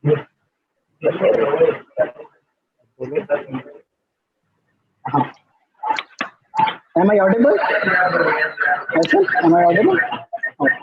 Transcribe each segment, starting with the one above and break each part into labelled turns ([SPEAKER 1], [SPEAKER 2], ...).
[SPEAKER 1] Am I audible? Yes, sir. Am I audible? Okay.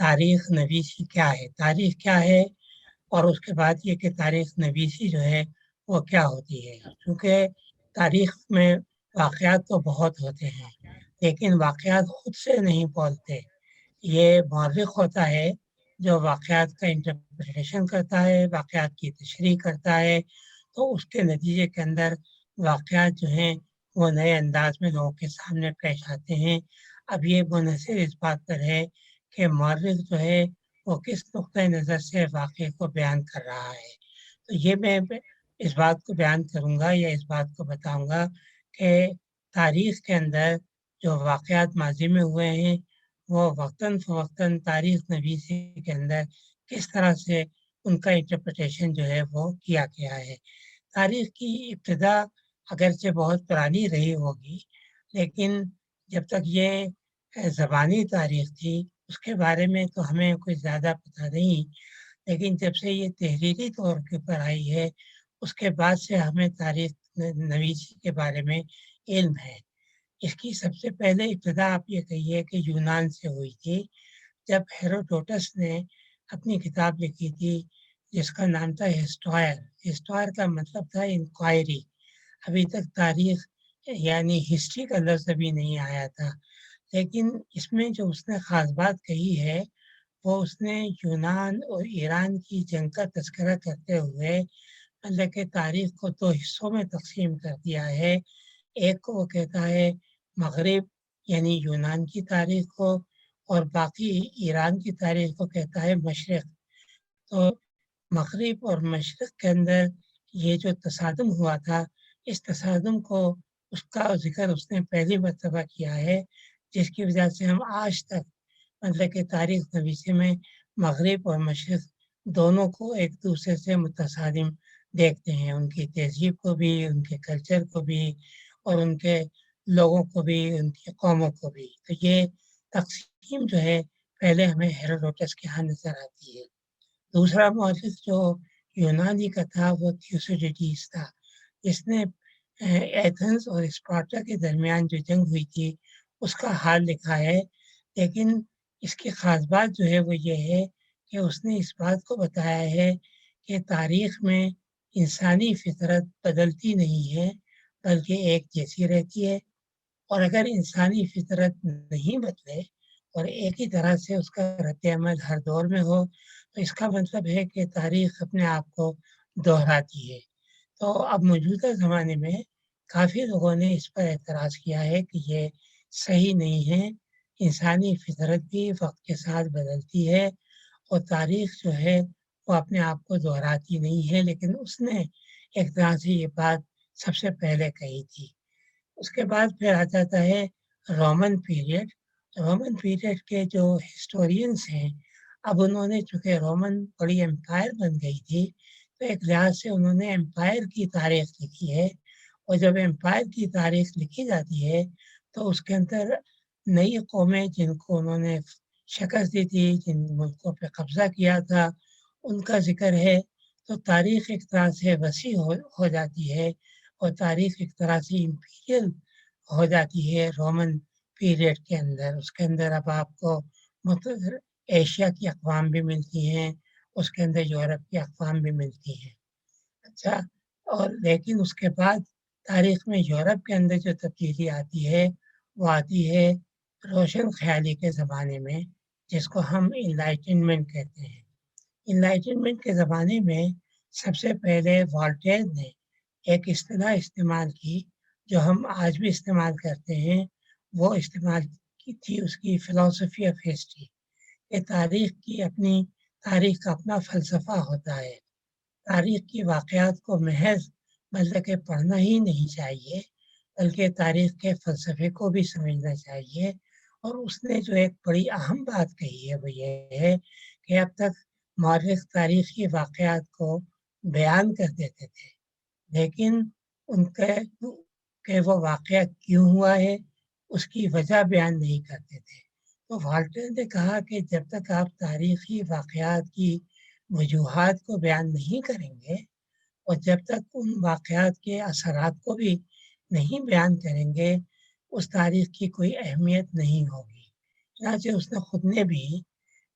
[SPEAKER 2] تاریخ نویسی کیا ہے، تاریخ کیا ہے، اور اس کے بعد یہ کہ تاریخ نویسی جو ہے وہ کیا ہوتی ہے. کیونکہ تاریخ میں واقعات تو بہت ہوتے ہیں لیکن واقعات خود سے نہیں بولتے. یہ مورخ ہوتا ہے جو واقعات کا انٹرپریٹیشن کرتا ہے، واقعات کی تشریح کرتا ہے، تو اس کے نتیجے کے اندر واقعات جو ہیں وہ نئے انداز میں لوگوں کے سامنے پیش آتے ہیں. اب یہ منحصر اس بات پر ہے کہ مورخ جو ہے وہ کس نقطۂ نظر سے واقعے کو بیان کر رہا ہے. تو یہ میں اس بات کو بیان کروں گا یا اس بات کو بتاؤں گا کہ تاریخ کے اندر جو واقعات ماضی میں ہوئے ہیں وہ وقتاً فوقتاً تاریخ نویسی کے اندر کس طرح سے ان کا انٹرپریٹیشن جو ہے وہ کیا گیا ہے. تاریخ کی ابتدا اگرچہ بہت پرانی رہی ہوگی لیکن جب تک یہ زبانی تاریخ تھی اس کے بارے میں تو ہمیں کچھ زیادہ پتہ نہیں، لیکن جب سے یہ تحریری طور کے پر آئی ہے اس کے بعد سے ہمیں تاریخ نویسی کے بارے میں علم ہے. اس کی سب سے پہلے ابتدا آپ یہ کہیے کہ یونان سے ہوئی تھی، جب ہیروڈوٹس نے اپنی کتاب لکھی تھی جس کا نام تھا ہسٹوائر. ہسٹوائر کا مطلب تھا انکوائری. ابھی تک تاریخ یعنی ہسٹری کا لفظ ابھی نہیں آیا تھا، لیکن اس میں جو اس نے خاص بات کہی ہے وہ اس نے یونان اور ایران کی جنگ کا تذکرہ کرتے ہوئے مطلب کہ تاریخ کو دو حصوں میں تقسیم کر دیا ہے. ایک کو وہ کہتا ہے مغرب یعنی یونان کی تاریخ کو، اور باقی ایران کی تاریخ کو کہتا ہے مشرق. تو مغرب اور مشرق کے اندر یہ جو تصادم ہوا تھا اس تصادم کو اس کا ذکر اس نے پہلی مرتبہ کیا ہے، جس کی وجہ سے ہم آج تک مطلب کہ تاریخ نویسی میں مغرب اور مشرق دونوں کو ایک دوسرے سے متصادم دیکھتے ہیں، ان کی تہذیب کو بھی، ان کے کلچر کو بھی، اور ان کے لوگوں کو بھی، ان کی قوموں کو بھی. تو یہ تقسیم جو ہے پہلے ہمیں ہیروڈوٹس کے ہاں نظر آتی ہے. دوسرا مورخ جو یونانی کا تھا وہ تھیوسیڈیڈیز تھا، جس نے ایتھنز اور اسپارٹا کے درمیان جو جنگ ہوئی تھی اس کا حال لکھا ہے. لیکن اس کی خاص بات جو ہے وہ یہ ہے کہ اس نے اس بات کو بتایا ہے کہ تاریخ میں انسانی فطرت بدلتی نہیں ہے بلکہ ایک جیسی رہتی ہے، اور اگر انسانی فطرت نہیں بدلے اور ایک ہی طرح سے اس کا رد عمل ہر دور میں ہو تو اس کا مطلب ہے کہ تاریخ اپنے آپ کو دہراتی ہے. تو اب موجودہ زمانے میں کافی لوگوں نے اس پر اعتراض کیا ہے کہ یہ صحیح نہیں ہے، انسانی فطرت بھی وقت کے ساتھ بدلتی ہے اور تاریخ جو ہے وہ اپنے آپ کو دہراتی نہیں ہے. لیکن اس نے ایک طرح سے یہ بات سب سے پہلے کہی تھی. اس کے بعد پھر آ جاتا ہے رومن پیریڈ. رومن پیریڈ کے جو ہسٹورینس ہیں اب انہوں نے چونکہ رومن بڑی امپائر بن گئی تھی تو ایک لحاظ سے انہوں نے امپائر کی تاریخ لکھی ہے، اور جب امپائر کی تاریخ لکھی جاتی ہے تو اس کے اندر نئی قومیں جن کو انہوں نے شکست دی تھی، جن ملکوں پہ قبضہ کیا تھا، ان کا ذکر ہے. تو تاریخ ایک طرح سے وسیع ہو جاتی ہے اور تاریخ ایک طرح سے امپیریل ہو جاتی ہے رومن پیریڈ کے اندر. اس کے اندر اب آپ کو مختلف ایشیا کی اقوام بھی ملتی ہیں، اس کے اندر یورپ کی اقوام بھی ملتی ہیں. اچھا، اور لیکن اس کے بعد تاریخ میں یورپ کے اندر جو تبدیلی آتی ہے وہ آتی ہے روشن خیالی کے زمانے میں، جس کو ہم انلائٹنمنٹ کہتے ہیں. انلائٹنمنٹ کے زمانے میں سب سے پہلے والٹیر نے ایک اصطلاح استعمال کی جو ہم آج بھی استعمال کرتے ہیں. وہ استعمال کی تھی اس کی فلسفی آف ہسٹری. یہ تاریخ کا اپنا فلسفہ ہوتا ہے. تاریخ کی واقعات کو محض مطلب کہ پڑھنا ہی نہیں چاہیے بلکہ تاریخ کے فلسفے کو بھی سمجھنا چاہیے. اور اس نے جو ایک بڑی اہم بات کہی ہے وہ یہ ہے کہ اب تک مورخ تاریخی واقعات کو بیان کر دیتے تھے لیکن ان کے وہ واقعہ کیوں ہوا ہے اس کی وجہ بیان نہیں کرتے تھے. تو والٹر نے کہا کہ جب تک آپ تاریخی واقعات کی وجوہات کو بیان نہیں کریں گے اور جب تک ان واقعات کے اثرات کو بھی نہیں بیان کریں گے اس تاریخ کی کوئی اہمیت نہیں ہوگی. چنانچہ اس نے خود نے بھی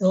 [SPEAKER 2] 2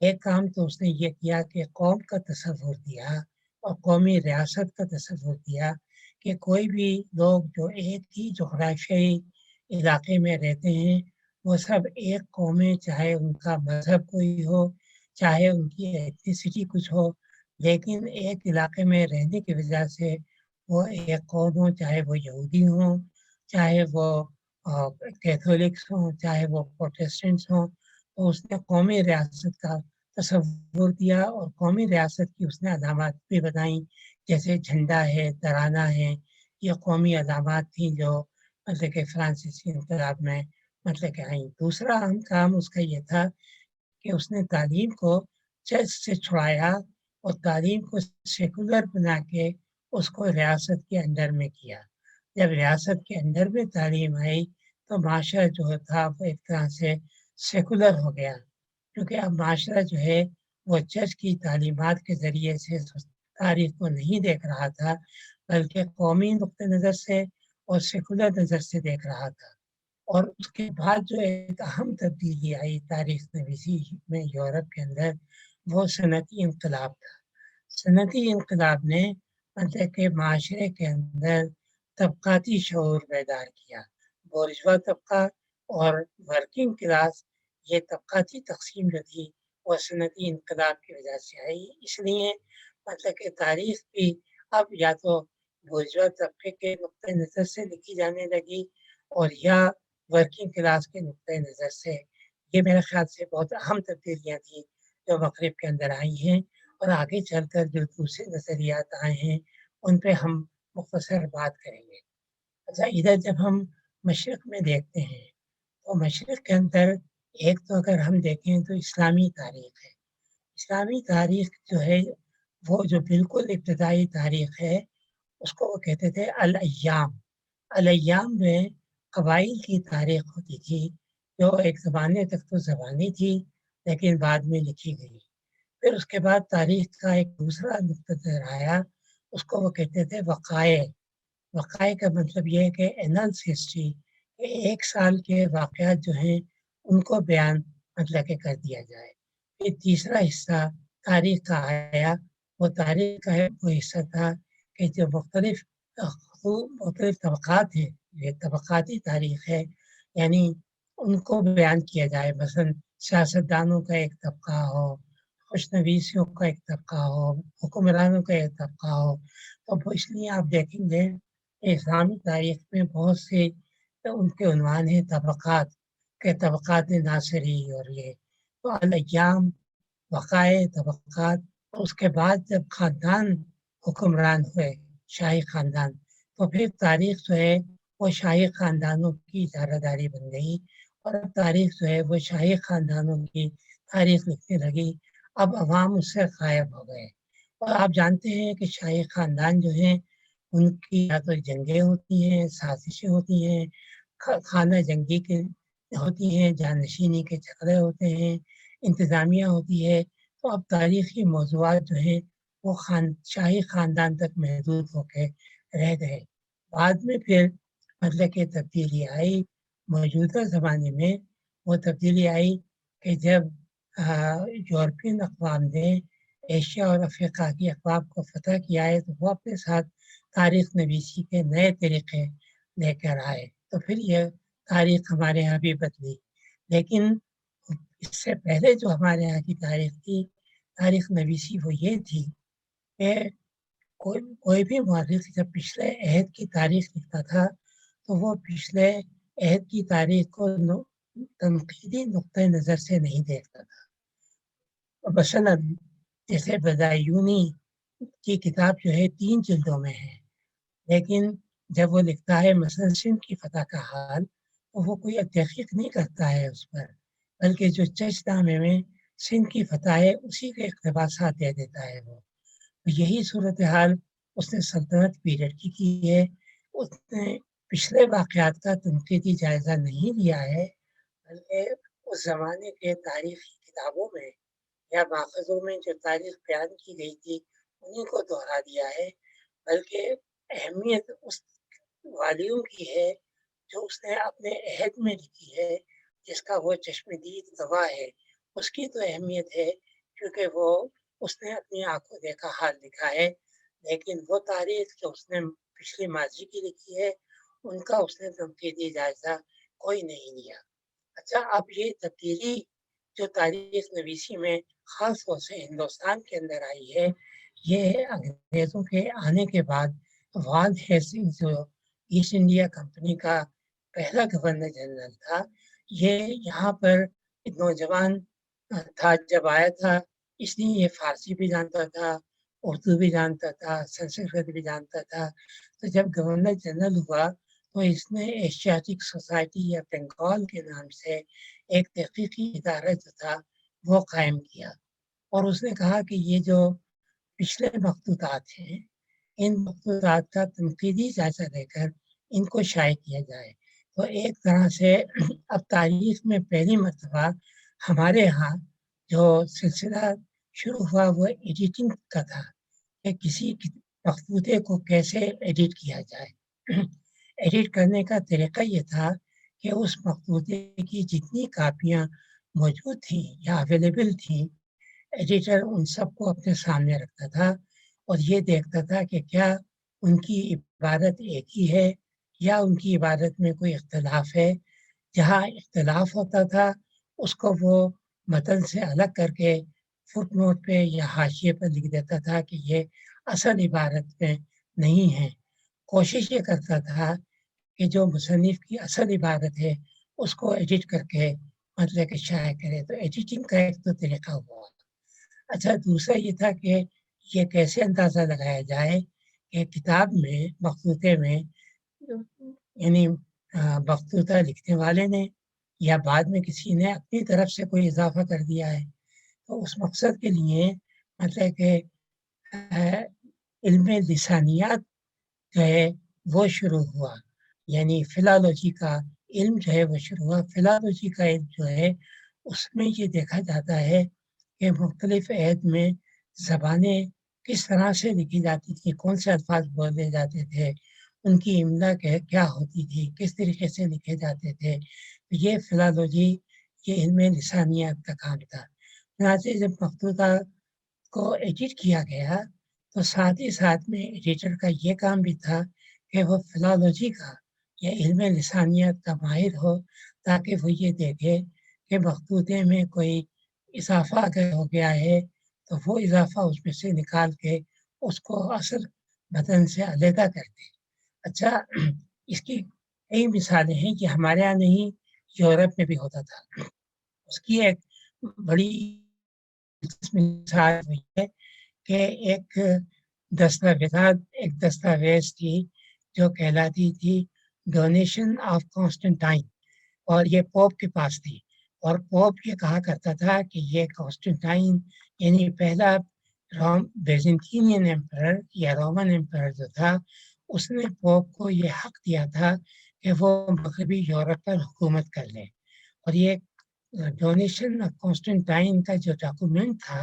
[SPEAKER 2] ایک کام تو اس نے یہ کیا کہ قوم کا تصور دیا اور قومی ریاست کا تصور دیا کہ کوئی بھی لوگ جو ایک ہی جغرافیائی علاقے میں رہتے ہیں وہ سب ایک قوم ہے، چاہے ان کا مذہب کوئی ہو، چاہے ان کی ایتھنیسٹی کچھ ہو، لیکن ایک علاقے میں رہنے کی وجہ سے وہ ایک قوم ہو، چاہے وہ یہودی ہوں، چاہے وہ کیتھولکس ہوں، چاہے وہ پروٹیسٹنٹس ہوں۔ تو اس نے قومی ریاست کا تصور دیا اور قومی ریاست کی اس نے علامات بھی بتائیں، جیسے جھنڈا ہے، ترانہ ہے، یہ قومی علامات تھیں جو مطلب کہ فرانسیسی انقلاب میں مطلب کہ آئیں۔ دوسرا اہم کام اس کا یہ تھا کہ اس نے تعلیم کو چرچ سے چھڑایا اور تعلیم کو سیکولر بنا کے اس کو ریاست کے انڈر میں کیا۔ جب ریاست کے انڈر میں تعلیم آئی تو معاشرہ جو تھا وہ ایک طرح سے سیکولر ہو گیا، کیونکہ اب معاشرہ جو ہے وہ چرچ کی تعلیمات کے ذریعے سے تاریخ کو نہیں دیکھ رہا تھا، بلکہ قومی نقطۂ نظر سے اور سیکولر نظر سے دیکھ رہا تھا۔ اور اس کے بعد جو ایک اہم تبدیلی آئی تاریخ نویسی میں یورپ کے اندر، وہ صنعتی انقلاب تھا۔ صنعتی انقلاب نے مطلب کہ معاشرے کے اندر طبقاتی شعور بیدار کیا۔ بورژوا طبقہ اور ورکنگ کلاس، یہ طبقاتی تقسیم جو تھی وہ صنعتی انقلاب کی وجہ سے آئی۔ اس لیے مطلب کہ تاریخ بھی اب یا تو بورژوا طبقے کے نقطۂ نظر سے لکھی جانے لگی اور یا ورکنگ کلاس کے نقطۂ نظر سے۔ یہ میرے خیال سے بہت اہم تبدیلیاں تھیں جو مغرب کے اندر آئی ہیں، اور آگے چل کر جو دوسرے نظریات آئے ہیں ان پہ ہم مختصر بات کریں گے۔ اچھا، ادھر جب ہم مشرق میں دیکھتے ہیں تو مشرق کے اندر ایک تو اگر ہم دیکھیں تو اسلامی تاریخ ہے۔ اسلامی تاریخ جو ہے وہ جو بالکل ابتدائی تاریخ ہے اس کو وہ کہتے تھے الایام۔ الایام میں قبائل کی تاریخ ہوتی تھی جو ایک زمانے تک تو زبانی تھی لیکن بعد میں لکھی گئی۔ پھر اس کے بعد تاریخ کا ایک دوسرا نقطہ نظر آیا، اس کو وہ کہتے تھے وقائع۔ وقائع کا مطلب یہ ہے کہ اینلس ہسٹری، ایک سال کے واقعات جو ہیں ان کو بیان مطلب کہ کر دیا جائے۔ پھر تیسرا حصہ تاریخ کا آیا، وہ تاریخ کا وہ حصہ تھا کہ جو مختلف طبقات ہیں، یہ طبقاتی تاریخ ہے، یعنی ان کو بیان کیا جائے۔ مثلا سیاستدانوں کا ایک طبقہ ہو، خوشنویسیوں کا ایک طبقہ ہو، حکمرانوں کا ایک طبقہ ہو۔ تو اس لیے آپ دیکھیں گے اسلامی تاریخ میں بہت سے ان کے عنوان ہیں طبقات کے، طبقات ناصری اور یہ تو الایام، وقائع، طبقات۔ اس کے بعد جب خاندان حکمران ہوئے، شاہی خاندان، تو پھر تاریخ جو ہے وہ شاہی خاندانوں کی اجارہ داری بن گئی، اور اب تاریخ جو ہے وہ شاہی خاندانوں کی تاریخ لکھنے لگی۔ اب عوام اس سے غائب ہو گئے، اور آپ جانتے ہیں کہ شاہی خاندان جو ہیں ان کی یا تو جنگیں ہوتی ہیں، سازشیں ہوتی ہیں، خانہ جنگی کے ہوتی ہیں، جانشینی کے جھگڑے ہوتے ہیں، انتظامیہ ہوتی ہے۔ تو اب تاریخی موضوعات جو ہیں وہ شاہی خاندان تک محدود ہو کے رہ گئے۔ بعد میں پھر مطلب کہ تبدیلی آئی، موجودہ زمانے میں وہ تبدیلی آئی کہ جب یورپین اقوام نے ایشیا اور افریقہ کی اقوام کو فتح کیا ہے تو وہ اپنے ساتھ تاریخ نویسی کے نئے طریقے لے کر آئے، تو پھر یہ تاریخ ہمارے یہاں بھی بدلی۔ لیکن اس سے پہلے جو ہمارے یہاں کی تاریخ تھی، تاریخ نویسی، وہ یہ تھی کہ کوئی بھی مورخ جب پچھلے عہد کی تاریخ لکھتا تھا تو وہ پچھلے عہد کی تاریخ کو تنقیدی نقطۂ نظر سے نہیں دیکھتا تھا۔ مثلا جیسے بدایونی کی کتاب جو ہے 3 جلدوں میں ہے، لیکن جب وہ لکھتا ہے مثلا سندھ کی فتح کا حال، تو وہ کوئی تحقیق نہیں کرتا ہے اس پر، بلکہ جو چچ نامے میں سندھ کی فتح ہے اسی کے اقتباسات دے دیتا ہے وہ۔ یہی صورتحال اس نے سلطنت پیریڈ کی ہے۔ اس نے پچھلے واقعات کا تنقیدی جائزہ نہیں لیا ہے، بلکہ اس زمانے کے تاریخی کتابوں میں یا ماخذوں میں جو تاریخ بیان کی گئی تھی انہیں کو دہرا دیا ہے، بلکہ اہمیت اس والیوم کی ہے جو اس نے اپنے عہد میں لکھی ہے، جس کا وہ چشم دید گواہ ہے۔ اس کی تو اہمیت ہے کیونکہ وہ اس نے اپنی آنکھوں دیکھا حال لکھا ہے، لیکن وہ تاریخ جو اس نے پچھلی ماضی کی لکھی ہے ان کا اس نے تنقیدی جائزہ کوئی نہیں لیا۔ اچھا، اب یہ تبدیلی جو تاریخ نویسی میں خاص طور سے ہندوستان کے اندر آئی ہے، یہ انگریزوں کے آنے کے بعد وان ہیسٹنگ جو ایسٹ انڈیا کمپنی کا پہلا گورنر جنرل تھا، یہ یہاں پر نوجوان تھا جب آیا تھا، اس لیے یہ فارسی بھی جانتا تھا، اردو بھی جانتا تھا، سنسکرت بھی جانتا تھا۔ تو جب گورنر جنرل ہوا تو اس نے ایشیاٹک سوسائٹی یا بنگال کے نام سے ایک تحقیقی ادارہ جو تھا وہ قائم کیا، اور اس نے کہا کہ یہ جو پچھلے مخطوطات ہیں ان مخطوطات کا تنقیدی جائزہ لے کر ان کو شائع کیا جائے۔ تو ایک طرح سے اب تاریخ میں پہلی مرتبہ ہمارے ہاں جو سلسلہ شروع ہوا وہ ایڈیٹنگ کا تھا، کہ کسی مخطوطے کو کیسے ایڈٹ کیا جائے۔ ایڈٹ کرنے کا طریقہ یہ تھا کہ اس مخطوطے کی جتنی کاپیاں موجود تھیں یا اویلیبل تھیں، ایڈیٹر ان سب کو اپنے سامنے رکھتا تھا اور یہ دیکھتا تھا کہ کیا ان کی عبارت ایک ہی ہے یا ان کی عبارت میں کوئی اختلاف ہے۔ جہاں اختلاف ہوتا تھا اس کو وہ متن سے الگ کر کے فٹ نوٹ پہ یا حاشیے پر لکھ دیتا تھا کہ یہ اصل عبارت میں نہیں ہے۔ کوشش یہ کرتا تھا کہ جو مصنف کی اصل عبارت ہے اس کو ایڈٹ کر کے مطلب کہ شائع کرے۔ تو ایڈیٹنگ کا ایک تو طریقہ ہوا۔ اچھا، دوسرا یہ تھا کہ یہ کیسے اندازہ لگایا جائے کہ کتاب میں مخطوطے میں یعنی مخطوطہ لکھنے والے نے یا بعد میں کسی نے اپنی طرف سے کوئی اضافہ کر دیا ہے۔ تو اس مقصد کے لیے مطلب کہ علم لسانیات جو ہے وہ شروع ہوا، یعنی فلالوجی کا علم جو ہے وہ شروع ہوا۔ فلالوجی کا علم جو ہے اس میں یہ دیکھا جاتا ہے کہ مختلف عہد میں زبانیں کس طرح سے لکھی جاتی تھی، کون سے الفاظ بولے جاتے تھے، ان کی املا کیا ہوتی تھی، کس طریقے سے لکھے جاتے تھے۔ یہ فلالوجی، یہ علم لسانیات کا کام تھا۔ چنانچہ جب مخطوطہ کو ایڈٹ کیا گیا تو ساتھ ہی ساتھ میں ایڈیٹر کا یہ کام بھی تھا کہ وہ فلالوجی کا یا علم لسانیات کا ماہر ہو، تاکہ وہ یہ دیکھے کہ مخطوطے میں کوئی اضافہ اگر ہو گیا ہے تو وہ اضافہ اس میں سے نکال کے اس کو اصل متن سے علیحدہ کر دے۔ اچھا، اس کی کئی مثالیں ہیں کہ ہمارے یہاں نہیں یورپ میں بھی ہوتا تھا۔ اس کی ایک بڑی مثال ہوئی ہے کہ ایک دستاویز تھی جو کہلاتی تھی ڈونیشن آف کانسٹنٹائن، اور یہ پوپ کے پاس تھی، اور پوپ یہ کہا کرتا تھا کہ یہ کانسٹنٹائن یعنی پہلا بیزنٹینین ایمپرر یا رومن ایمپرر جو تھا، اس نے پوپ کو یہ حق دیا تھا کہ وہ مغربی یورپ پر حکومت کر لے، اور یہ ڈونیشن آف کانسٹنٹائن کا جو ڈاکومنٹ تھا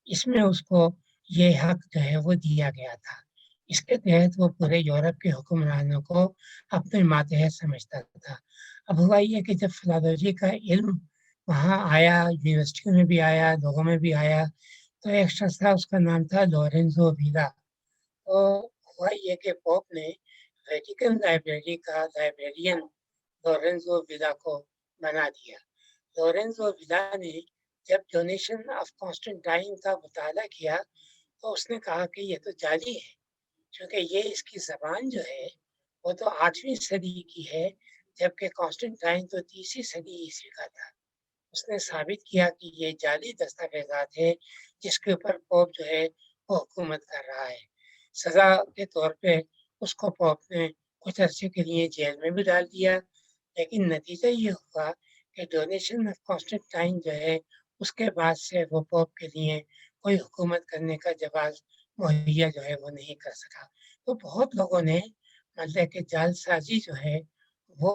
[SPEAKER 2] اس میں اس کو یہ حق جو ہے وہ دیا گیا تھا۔ اس کے تحت وہ پورے یورپ کے حکمرانوں کو اپنے ماتحت سمجھتا تھا۔ اب ہوا یہ کہ جب فلالوجی کا علم وہاں آیا، یونیورسٹیوں میں بھی آیا، لوگوں میں بھی آیا، تو ایک شخص تھا، اس کا نام تھا لورینزو ویلا۔ تو ہوا یہ کہ پوپ نے ویٹیکن لائبریری کا لائبریرین لورینزو ویلا کو بنا دیا۔ لورینزو ویلا نے جب ڈونیشن آف کانسٹنٹائن کا مطالعہ کیا تو اس نے کہا کہ یہ تو جعلی ہے، کیونکہ یہ اس کی زبان جو ہے وہ تو 8ویں صدی کی ہے، جبکہ کانسٹنٹائن تو 3 صدی عیسوی کا تھا۔ اس نے ثابت کیا کہ یہ جعلی دستاویزات ہے جس کے اوپر پوپ جو ہے وہ حکومت کر رہا ہے۔ سزا کے طور پہ اس کو پوپ نے کچھ عرصے کے لیے جیل میں بھی ڈال دیا، لیکن نتیجہ یہ ہوا کہ ڈونیشن آف کانسٹنٹائن جو ہے اس کے بعد سے وہ پوپ کے لیے کوئی حکومت کرنے کا جواز مہیا جو ہے وہ نہیں کر سکا۔ تو بہت لوگوں نے مطلب کہ جعل سازی جو ہے وہ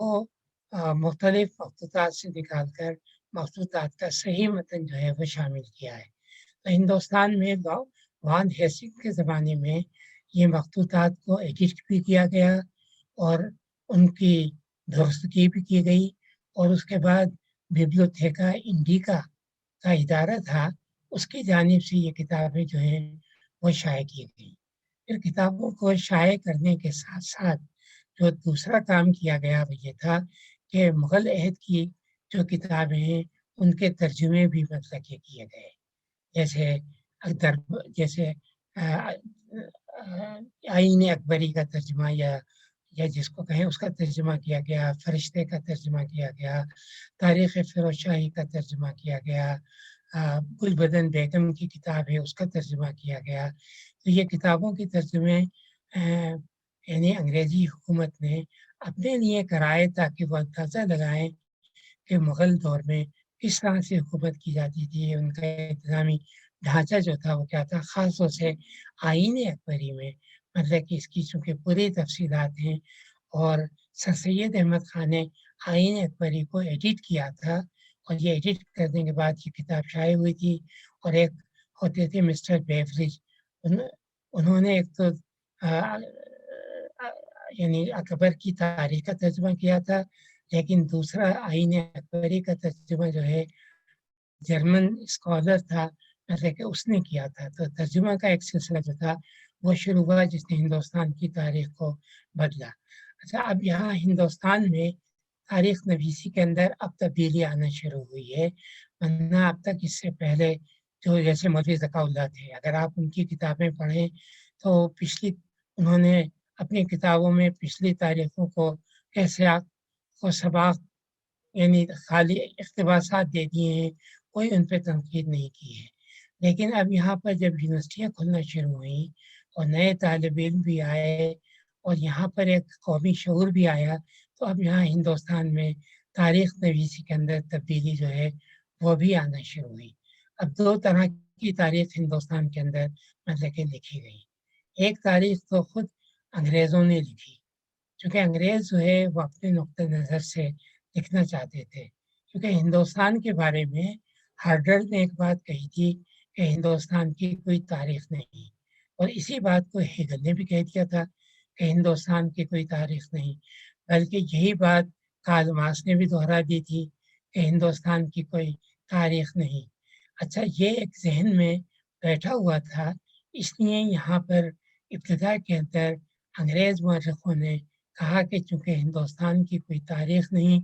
[SPEAKER 2] مختلف مخطوطات سے نکال کر مخطوطات کا صحیح متن جو ہے وہ شامل کیا ہے۔ تو ہندوستان میں وان ہیسنگ کے زمانے میں یہ مخطوطات کو ایڈٹ بھی کیا گیا اور ان کی درستگی بھی کی گئی، اور اس کے بعد بیبلیوتھیکا انڈیکا کا ادارہ تھا اس کی جانب سے یہ کتابیں جو ہیں وہ شائع کی گئیں۔ پھر کتابوں کو شائع کرنے کے ساتھ ساتھ جو دوسرا کام کیا گیا وہ یہ تھا کہ مغل عہد کی جو کتابیں ہیں ان کے ترجمے بھی مطلب کہ کیے گئے، جیسے آئین اکبری کا ترجمہ یا جس کو کہیں اس کا ترجمہ کیا گیا، فرشتے کا ترجمہ کیا گیا، تاریخ فیروز شاہی کا ترجمہ کیا گیا، گل بدن بیگم کی کتاب ہے اس کا ترجمہ کیا گیا۔ تو یہ کتابوں کے ترجمے یعنی انگریزی حکومت نے اپنے لیے کرائے تاکہ وہ اندازہ لگائیں کہ مغل دور میں کس طرح سے حکومت کی جاتی تھی، ان کا انتظامی ڈھانچہ جو تھا وہ کیا تھا، خاص طور سے آئین اکبری میں مطلب کہ اس کی چونکہ پوری تفصیلات ہیں، اور سر سید احمد خان نے آئین اکبری کو ایڈٹ کیا تھا، اور یہ ایڈٹ کرنے کے بعد یہ کتاب شائع ہوئی تھی۔ اور ایک ہوتے تھے مسٹر بیفرج، انہوں نے ایک تو یعنی اکبر کی تاریخ کا ترجمہ کیا تھا، لیکن دوسرا آئین اکبری کا ترجمہ جو ہے جرمن اسکالر تھا مطلب کہ اس نے کیا تھا۔ تو ترجمہ کا ایک سلسلہ جو تھا وہ شروع ہوا جس نے ہندوستان کی تاریخ کو بدلا۔ اچھا، اب یہاں ہندوستان میں تاریخ نویسی کے اندر اب تبدیلی آنا شروع ہوئی ہے، ورنہ اب تک اس سے پہلے جو جیسے مولوی ذکا اللہ تھے، اگر آپ ان کی کتابیں پڑھیں تو انہوں نے اپنی کتابوں میں پچھلی تاریخوں کو کیسے کو سباق یعنی خالی اقتباسات دے دیے ہیں، کوئی ان پہ تنقید نہیں کی ہے۔ لیکن اب یہاں پر جب یونیورسٹیاں کھلنا شروع ہوئیں اور نئے طالب علم بھی آئے اور یہاں پر ایک قومی شعور بھی آیا، تو اب یہاں ہندوستان میں تاریخ نویسی کے اندر تبدیلی جو ہے وہ بھی آنا شروع ہوئی۔ اب دو طرح کی تاریخ ہندوستان کے اندر مطلب کہ لکھی گئی۔ ایک تاریخ تو خود انگریزوں نے لکھی، چونکہ انگریز جو ہے وہ اپنے نقطۂ نظر سے لکھنا چاہتے تھے، کیونکہ ہندوستان کے بارے میں ہارڈر نے ایک بات کہی تھی کہ ہندوستان کی کوئی تاریخ نہیں، اور اسی بات کو ہیگل نے بھی کہہ دیا تھا کہ ہندوستان کی کوئی تاریخ نہیں، بلکہ یہی بات کارل مارکس نے بھی دہرا دی تھی کہ ہندوستان کی کوئی تاریخ نہیں۔ اچھا، یہ ایک ذہن میں بیٹھا ہوا تھا، اس لیے یہاں پر ابتدا کے اندر انگریز مورخوں نے کہا کہ چونکہ ہندوستان کی کوئی تاریخ نہیں،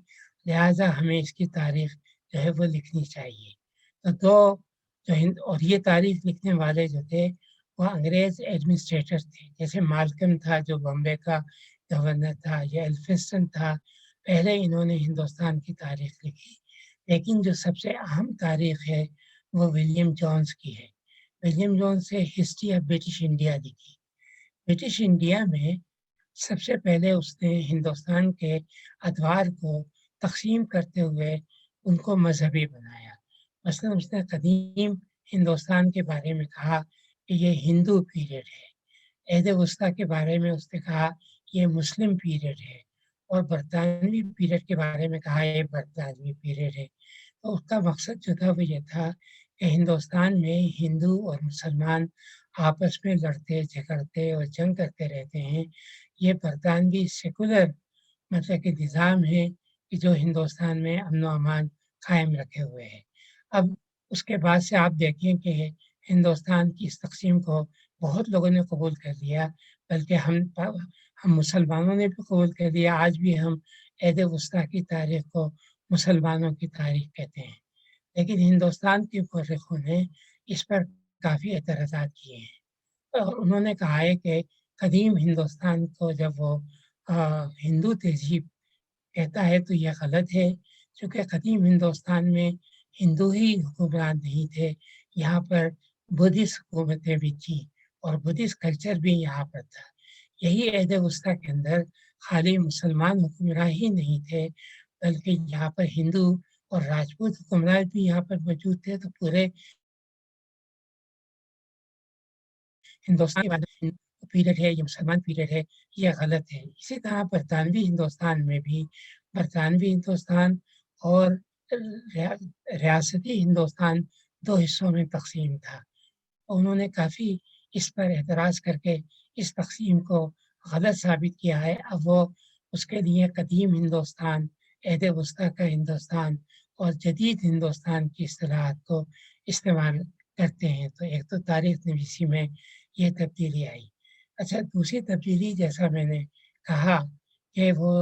[SPEAKER 2] لہٰذا ہمیں اس کی تاریخ جو ہے وہ لکھنی چاہیے۔ تو اور یہ تاریخ لکھنے والے جو تھے وہ انگریز ایڈمنسٹریٹر تھے، جیسے مالکم تھا جو بمبے کا گورنر تھا، یا ایلفسٹن تھا، پہلے انہوں نے ہندوستان کی تاریخ لکھی۔ لیکن جو سب سے اہم تاریخ ہے وہ ولیم جونز کی ہے۔ ولیم جونز سے ہسٹری آف برٹش انڈیا لکھی۔ برٹش انڈیا میں سب سے پہلے اس نے ہندوستان کے ادوار کو تقسیم کرتے ہوئے ان کو مذہبی بنایا۔ مثلا اس نے قدیم ہندوستان کے بارے میں کہا کہ یہ ہندو پیریڈ ہے، عہد وسطیٰ کے بارے میں اس نے کہا یہ مسلم پیریڈ ہے، اور برطانوی پیریڈ کے بارے میں کہا یہ برطانوی پیریڈ ہے۔ تو اس کا مقصد جو تھا وہ یہ تھا کہ ہندوستان میں ہندو اور مسلمان آپس میں لڑتے جھگڑتے اور جنگ کرتے رہتے ہیں، یہ برطانوی سیکولر مطلب کہ نظام ہے کہ جو ہندوستان میں امن و امان قائم رکھے ہوئے ہے۔ اب اس کے بعد سے آپ دیکھیں کہ ہندوستان کی اس تقسیم کو بہت لوگوں نے قبول کر لیا، بلکہ ہم مسلمانوں نے بھی قبول کر لیا۔ آج بھی ہم عہد وسطیٰ کی تاریخ کو مسلمانوں کی تاریخ کہتے ہیں، لیکن ہندوستان کے مورخوں نے اس پر کافی اعتراضات کیے ہیں، اور انہوں نے کہا ہے کہ قدیم ہندوستان کو جب وہ ہندو تہذیب کہتا ہے تو یہ غلط ہے، چونکہ قدیم ہندوستان میں ہندو ہی حکمران نہیں تھے، یہاں پر بدھسٹ حکومتیں بھی تھیں اور بدھسٹ کلچر بھی یہاں پر تھا۔ یہی عہد وسطیٰ کے اندر خالی مسلمان حکمراں ہی نہیں تھے، بلکہ یہاں پر ہندو اور راجپوت حکمران بھی یہاں پر موجود تھے۔ تو پورے ہندوستان پیریڈ ہے یہ مسلمان پیریڈ ہے، یہ غلط ہے۔ اسی طرح برطانوی ہندوستان میں بھی برطانوی ہندوستان اور ریاستی ہندوستان دو حصوں میں تقسیم تھا۔ انہوں نے کافی اس پر اعتراض کر کے اس تقسیم کو غلط ثابت کیا ہے۔ اب وہ اس کے لیے قدیم ہندوستان، عہد وسطیٰ کا ہندوستان اور جدید ہندوستان کی اصطلاحات کو استعمال کرتے ہیں. تو ایک تو تاریخ نویسی میں یہ تبدیلی آئی. اچھا دوسری تبدیلی جیسا میں نے کہا کہ وہ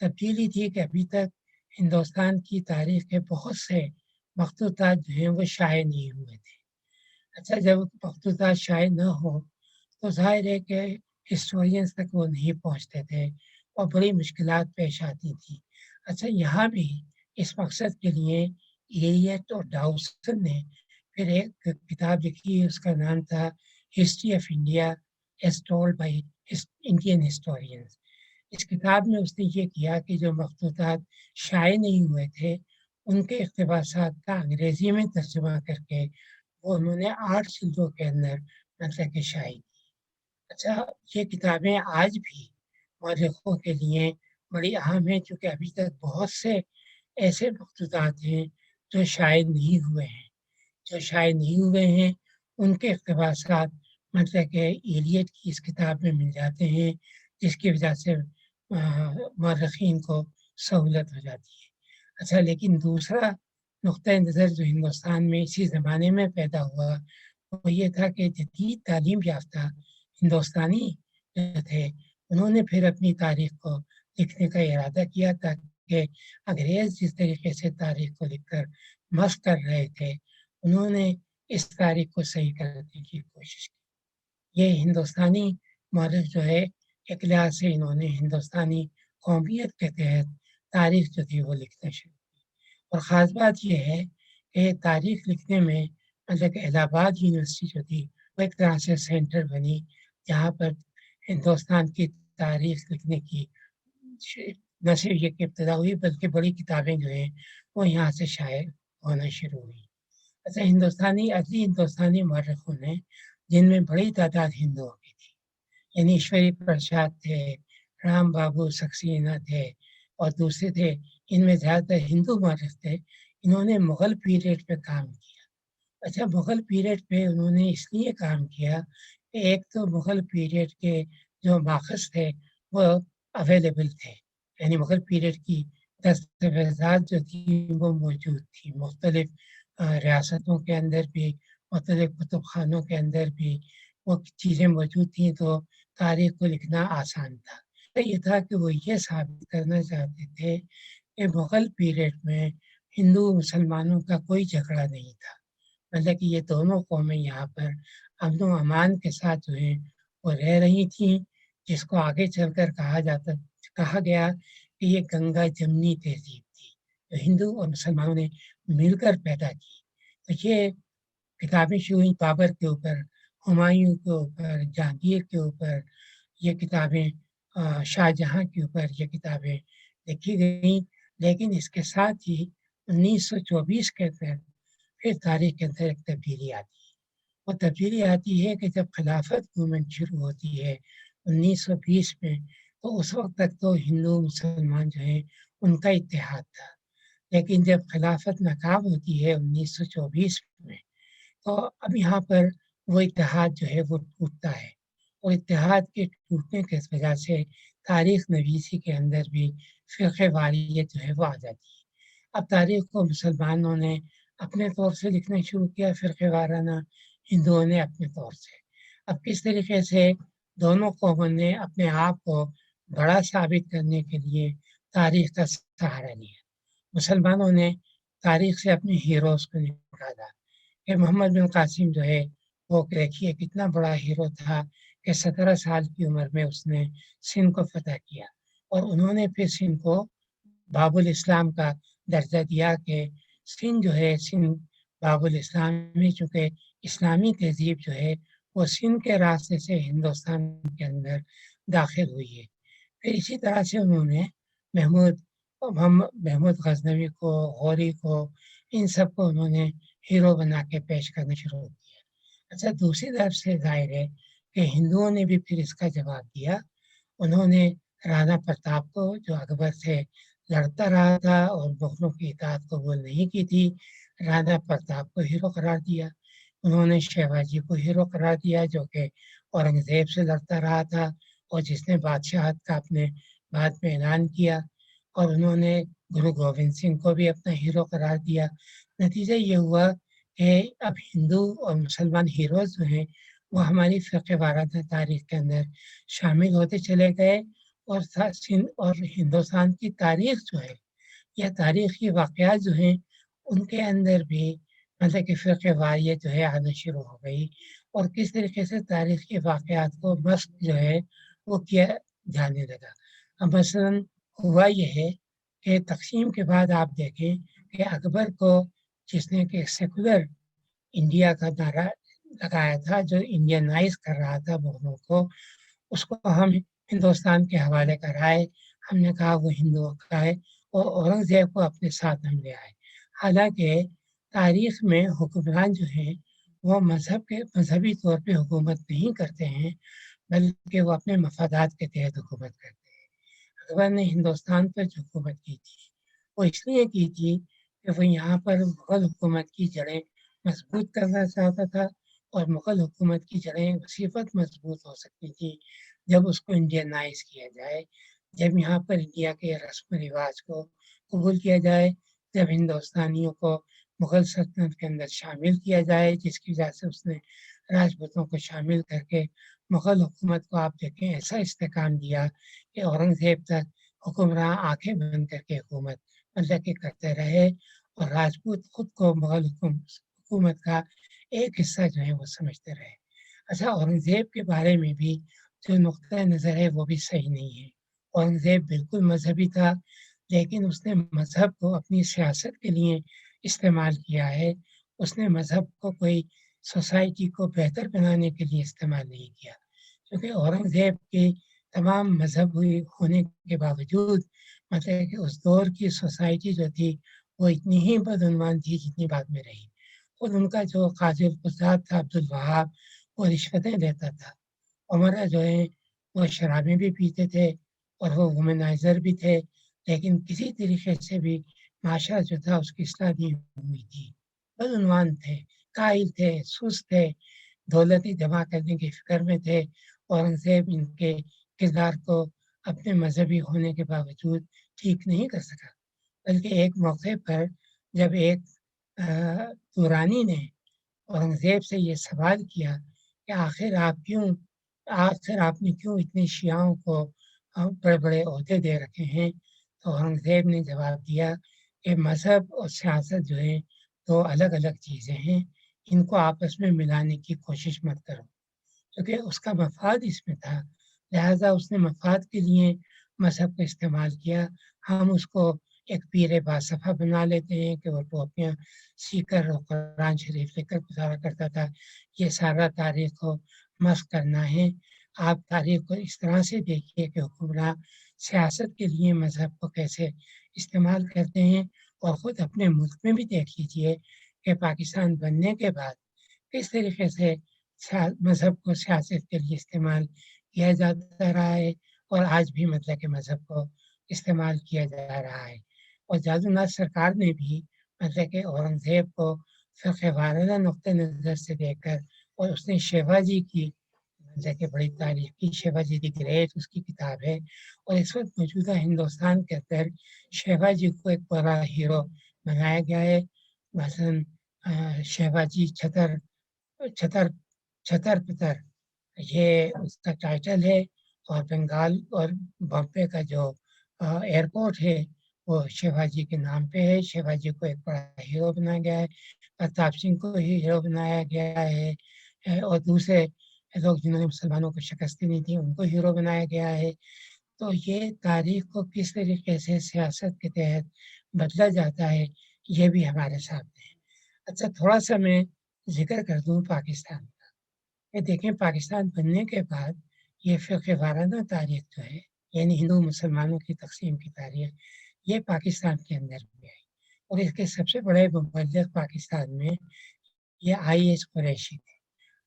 [SPEAKER 2] تبدیلی تھی کہ ابھی تک ہندوستان کی تاریخ کے بہت سے مخطوطات جو ہیں وہ شائع نہیں ہوئے تھے. اچھا جب مخطوطات شائع نہ ہو تو ظاہر ہے کہ ہسٹورینس تک وہ نہیں پہنچتے تھے اور بڑی مشکلات پیش آتی تھی. اچھا یہاں بھی اس مقصد کے لیے ایلیٹ اور ڈاؤسن نے پھر ایک کتاب لکھی. اس کا نام تھا history of India as told by Indian historians. اس کتاب میں اس نے یہ کیا کہ جو مخطوطات شائع نہیں ہوئے تھے ان کے اقتباسات کا انگریزی میں ترجمہ کر کے وہ انہوں نے 8 جلدوں کے اندر مطلب کہ شائع کی. اچھا یہ کتابیں آج بھی مورخوں کے لیے بڑی اہم ہیں چونکہ ابھی تک بہت سے ایسے مخطوطات ہیں جو شائع نہیں ہوئے ہیں. ان کے اقتباسات مطلب کہ ایلیٹ کی اس کتاب میں مل جاتے ہیں جس کی وجہ سے مورخین کو سہولت ہو جاتی ہے. اچھا لیکن دوسرا نقطۂ نظر جو ہندوستان میں اسی زمانے میں پیدا ہوا وہ یہ تھا کہ جدید تعلیم یافتہ ہندوستانی جو تھے انہوں نے پھر اپنی تاریخ کو لکھنے کا ارادہ کیا تاکہ انگریز جس طریقے سے تاریخ کو لکھ کر مشق کر رہے تھے انہوں نے اس تاریخ کو صحیح کرنے کی کوشش کی. یہ ہندوستانی مورخ جو ہے ایک لحاظ سے انہوں نے ہندوستانی قومیت کے تحت تاریخ جو تھی وہ لکھنا شروع کی. اور خاص بات یہ ہے کہ تاریخ لکھنے میں مطلب کہ الہ آباد یونیورسٹی جو تھی وہ ایک طرح سے سینٹر بنی جہاں پر ہندوستان کی تاریخ لکھنے کی نہ صرف یہ کہ ابتدا ہوئی بلکہ بڑی کتابیں جو ہیں وہ یہاں سے شائع ہونا شروع ہوئی. اچھا ہندوستانی مورخوں نے جن میں بڑی تعداد ہندوؤں کی تھی یعنی ایشوری پرساد تھے, رام بابو سکسینہ تھے اور دوسرے تھے, ان میں زیادہ تر ہندو مورخ تھے. انہوں نے مغل پیریڈ پہ کام کیا. اچھا مغل پیریڈ پہ انہوں نے اس لیے کام کیا کہ ایک تو مغل پیریڈ کے جو ماخذ تھے وہ اویلیبل تھے یعنی مغل پیریڈ کی دستاویزات جو تھی وہ موجود تھی مختلف ریاستوں کے اندر بھی, مختلف کتب خانوں کے اندر بھی وہ چیزیں موجود تھیں تو تاریخ کو لکھنا آسان تھا. یہ تھا کہ وہ یہ ثابت کرنا چاہتے تھے کہ مغل پیریڈ میں ہندو مسلمانوں کا کوئی جھگڑا نہیں تھا, مطلب کہ یہ دونوں قومیں یہاں پر امن و امان کے ساتھ جو ہیں وہ رہ رہی تھیں, جس کو آگے چل کر کہا گیا کہ یہ گنگا جمنی تہذیب تھی جو ہندو اور مسلمانوں نے مل کر پیدا کی. تو یہ کتابیں شروع ہوئیں بابر کے اوپر, ہمایوں کے اوپر, جہانگیر کے اوپر, یہ کتابیں شاہ جہاں کے اوپر یہ کتابیں لکھی گئیں. لیکن اس کے ساتھ ہی 1924 کے اندر پھر تاریخ کے اندر ایک تبدیلی آتی ہے. وہ تبدیلی آتی ہے کہ جب خلافت موومنٹ شروع ہوتی ہے 1920 میں تو اس وقت تک تو ہندو مسلمان جو ہیں ان کا اتحاد تھا, لیکن جب خلافت ناکام ہوتی ہے 1924 میں تو اب یہاں پر وہ اتحاد جو ہے وہ ٹوٹتا ہے اور اتحاد کے ٹوٹنے کی وجہ سے تاریخ نویسی کے اندر بھی فرقہ واریت جو ہے وہ آ جاتی ہے. اب تاریخ کو مسلمانوں نے اپنے طور سے لکھنا شروع کیا, فرقہ وارانہ ہندوؤں نے اپنے طور سے. اب کس طریقے سے دونوں قوموں نے اپنے آپ کو بڑا ثابت کرنے کے لیے تاریخ کا سہارا لیا. مسلمانوں نے تاریخ سے اپنے ہیروز کو نکالا کہ محمد بن قاسم جو ہے وہ دیکھیے کتنا بڑا ہیرو تھا کہ 17 سال کی عمر میں اس نے سندھ کو فتح کیا اور انہوں نے پھر سندھ کو باب الاسلام کا درجہ دیا کہ سندھ جو ہے سندھ باب الاسلام میں, چونکہ اسلامی تہذیب جو ہے وہ سندھ کے راستے سے ہندوستان کے اندر داخل ہوئی ہے. پھر اسی طرح سے انہوں نے محمود غزنوی کو, غوری کو, ان سب کو انہوں نے ہیرو بنا کے پیش کرنا شروع کیا. اچھا دوسری طرف سے ظاہر ہے کہ ہندوؤں نے بھی پھر اس کا جواب دیا. انہوں نے رانا پرتاپ کو جو اکبر سے لڑتا رہا تھا اور مغلوں کی اطاعت قبول نہیں کی تھی, رانا پرتاپ کو ہیرو قرار دیا. انہوں نے شیواجی کو ہیرو قرار دیا جو کہ اورنگزیب سے لڑتا رہا تھا اور جس نے بادشاہت کا اپنے بعد میں اعلان کیا, اور انہوں نے گرو گوبند سنگھ کو بھی اپنا ہیرو قرار دیا. نتیجہ یہ ہوا کہ اب ہندو اور مسلمان ہیروز جو ہیں وہ ہماری فرقہ وارانہ تاریخ کے اندر شامل ہوتے چلے گئے، اور ہندوستان کی تاریخ جو ہے یا تاریخی واقعات جو ہیں ان کے اندر بھی مطلب کہ فرقہ واریت جو ہے آنا شروع ہو گئی، اور کس طریقے سے تاریخی واقعات کو مسخ جو ہے وہ کیا جانے لگا۔ اب مثلاً ہوا یہ ہے کہ تقسیم کے بعد آپ دیکھیں کہ اکبر کو جس نے کہ سیکولر انڈیا کا نعرہ لگایا تھا، جو انڈینائز کر رہا تھا مغلوں کو، اس کو ہم ہندوستان کے حوالے کرائے، ہم نے کہا وہ ہندوؤں کا ہے، اور اورنگزیب کو اپنے ساتھ ہم لے آئے۔ حالانکہ تاریخ میں حکمران جو ہیں وہ مذہبی طور پہ حکومت نہیں کرتے ہیں، بلکہ وہ اپنے مفادات کے تحت حکومت کرتے ہیں۔ اکبر نے ہندوستان پر جو حکومت کی تھی وہ اس لیے کی تھی کہ وہ یہاں پر مغل حکومت کی جڑیں مضبوط کرنا چاہتا تھا، اور مغل حکومت کی جڑیں اسی وقت مضبوط ہو سکتی تھی جب اس کو انڈینائز کیا جائے، جب یہاں پر انڈیا کے رسم و رواج کو قبول کیا جائے، جب ہندوستانیوں کو مغل سلطنت کے اندر شامل کیا جائے، جس کی وجہ سے اس نے راجپوتوں کو شامل کر کے مغل حکومت کو آپ دیکھیں ایسا استحکام دیا کہ اورنگزیب تک حکمراں آنکھیں بند کر کے حکومت مطلب کہ کرتے رہے، اور راجپوت خود کو مغل حکومت کا ایک حصہ جو ہے وہ سمجھتے رہے۔ اچھا، اورنگزیب کے بارے میں بھی جو نقطۂ نظر ہے وہ بھی صحیح نہیں ہے۔ اورنگزیب بالکل مذہبی تھا، لیکن اس نے مذہب کو اپنی سیاست کے لیے استعمال کیا ہے۔ اس نے مذہب کو کوئی سوسائٹی کو بہتر بنانے کے لیے استعمال نہیں کیا، کیونکہ اورنگزیب کے تمام مذہب ہونے کے باوجود مطلب کہ اس دور کی سوسائٹی جو تھی وہ اتنی ہی بدعنوان تھی جتنی بعد میں رہی۔ اور ان کا جو قاضی القضات تھا عبدالوہاب، وہ رشوتیں دیتا تھا۔ عمرہ جو ہے وہ شرابیں بھی پیتے تھے اور وہ وومنائزر بھی تھے، لیکن کسی طریقے سے بھی معاشرہ جو تھا اس کی اصلاح نہیں ہوئی تھی۔ بدعنوان تھے، قائل تھے، سست تھے، دولتی جمع کرنے کی فکر میں تھے۔ اورنگزیب ان کے کردار کو اپنے مذہبی ہونے کے باوجود ٹھیک نہیں کر سکا، بلکہ ایک موقع پر جب ایک دورانی نے اورنگزیب سے یہ سوال کیا کہ آخر آپ نے کیوں اتنے شیعوں کو بڑے بڑے عہدے دے رکھے ہیں، تو اورنگزیب نے جواب دیا کہ مذہب اور سیاست جو ہے دو الگ الگ چیزیں ہیں، ان کو آپس میں ملانے کی کوشش مت کرو، کیونکہ اس کا مفاد اس میں تھا، لہٰذا اس نے مفاد کے لیے مذہب کا استعمال کیا۔ ہم اس کو ایک پیر باصفہ بنا لیتے ہیں کہ وہ ٹوپیاں سی کر اور قرآن شریف لے کر گزارا کرتا تھا، یہ سارا تاریخ کو مسخ کرنا ہے۔ آپ تاریخ کو اس طرح سے دیکھیے کہ حکمراں سیاست کے لیے مذہب کو کیسے استعمال کرتے ہیں، اور خود اپنے ملک میں بھی دیکھ لیجیے کہ پاکستان بننے کے بعد کس طریقے سے مذہب کو سیاست کے لیے استعمال کیا جاتا رہا ہے، اور آج بھی مطلب کہ مذہب کو استعمال کیا جا رہا ہے۔ اور جادو ناتھ سرکار نے بھی مطلب کہ اورنگزیب کو فرقہ وارانہ نقطۂ نظر سے دیکھ کر، اور اس نے شیوا جی کی مطلب کہ بڑی تعریف کی، شیوا جی دی گریٹ اس کی کتاب ہے، اور اس وقت موجودہ ہندوستان کے اندر شیوا جی کو ایک بڑا ہیرو بنایا گیا ہے۔ مثلاً شیوا جی چھتر پتر یہ اس کا ٹائٹل ہے، اور بنگال اور بامبے کا جو ایئرپورٹ ہے وہ شیوا جی کے نام پہ ہے۔ شیوا جی کو ایک بڑا ہیرو بنایا گیا ہے، پرتاپ سنگھ کو ہی ہیرو بنایا گیا ہے، اور دوسرے لوگ جنہوں نے مسلمانوں کو شکست نہیں تھی ان کو ہیرو بنایا گیا ہے۔ تو یہ تاریخ کو کس طریقے سے سیاست کے تحت بدلا جاتا ہے یہ بھی ہمارے سامنے ہے۔ اچھا، تھوڑا سا میں ذکر کر دوں پاکستان کا، کہ دیکھیں پاکستان بننے کے بعد یہ فرقہ وارانہ تاریخ جو ہے، یعنی ہندو مسلمانوں کی تقسیم کی تاریخ، یہ پاکستان کے اندر بھی آئی، اور اس کے سب سے بڑے مبلغ پاکستان میں یہ IS قریشی تھے۔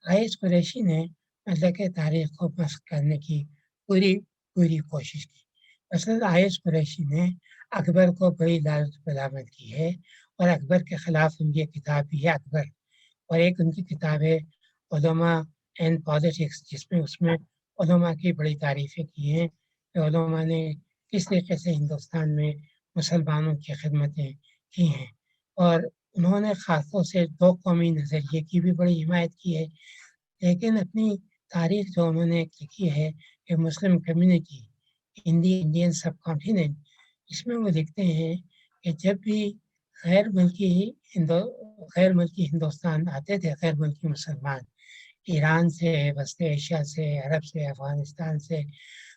[SPEAKER 2] IS قریشی نے مطلب کہ تاریخ کو مسخ کرنے کی پوری کوشش کی۔ مثلاً IS قریشی نے اکبر کو بڑی لعنت ملامت کی ہے، اور اکبر کے خلاف ان کی کتاب بھی ہے اکبر، اور ایک ان کی کتاب ہے علماء اینڈ پالیٹکس، اس میں علماء کی بڑی تعریفیں کی ہیں کہ علماء نے کس طریقے سے ہندوستان میں مسلمانوں کی خدمتیں کی ہیں۔ اور انہوں نے خاص طور سے دو قومی نظریے کی بھی بڑی حمایت کی ہے، لیکن اپنی تاریخ جو انہوں نے لکھی ہے کہ مسلم کمیونٹی انڈین سب کانٹیننٹ، اس میں وہ لکھتے ہیں کہ جب بھی غیر ملکی ہندوستان آتے تھے، غیر ملکی مسلمان ایران سے، وسط ایشیا سے، عرب سے، افغانستان سے،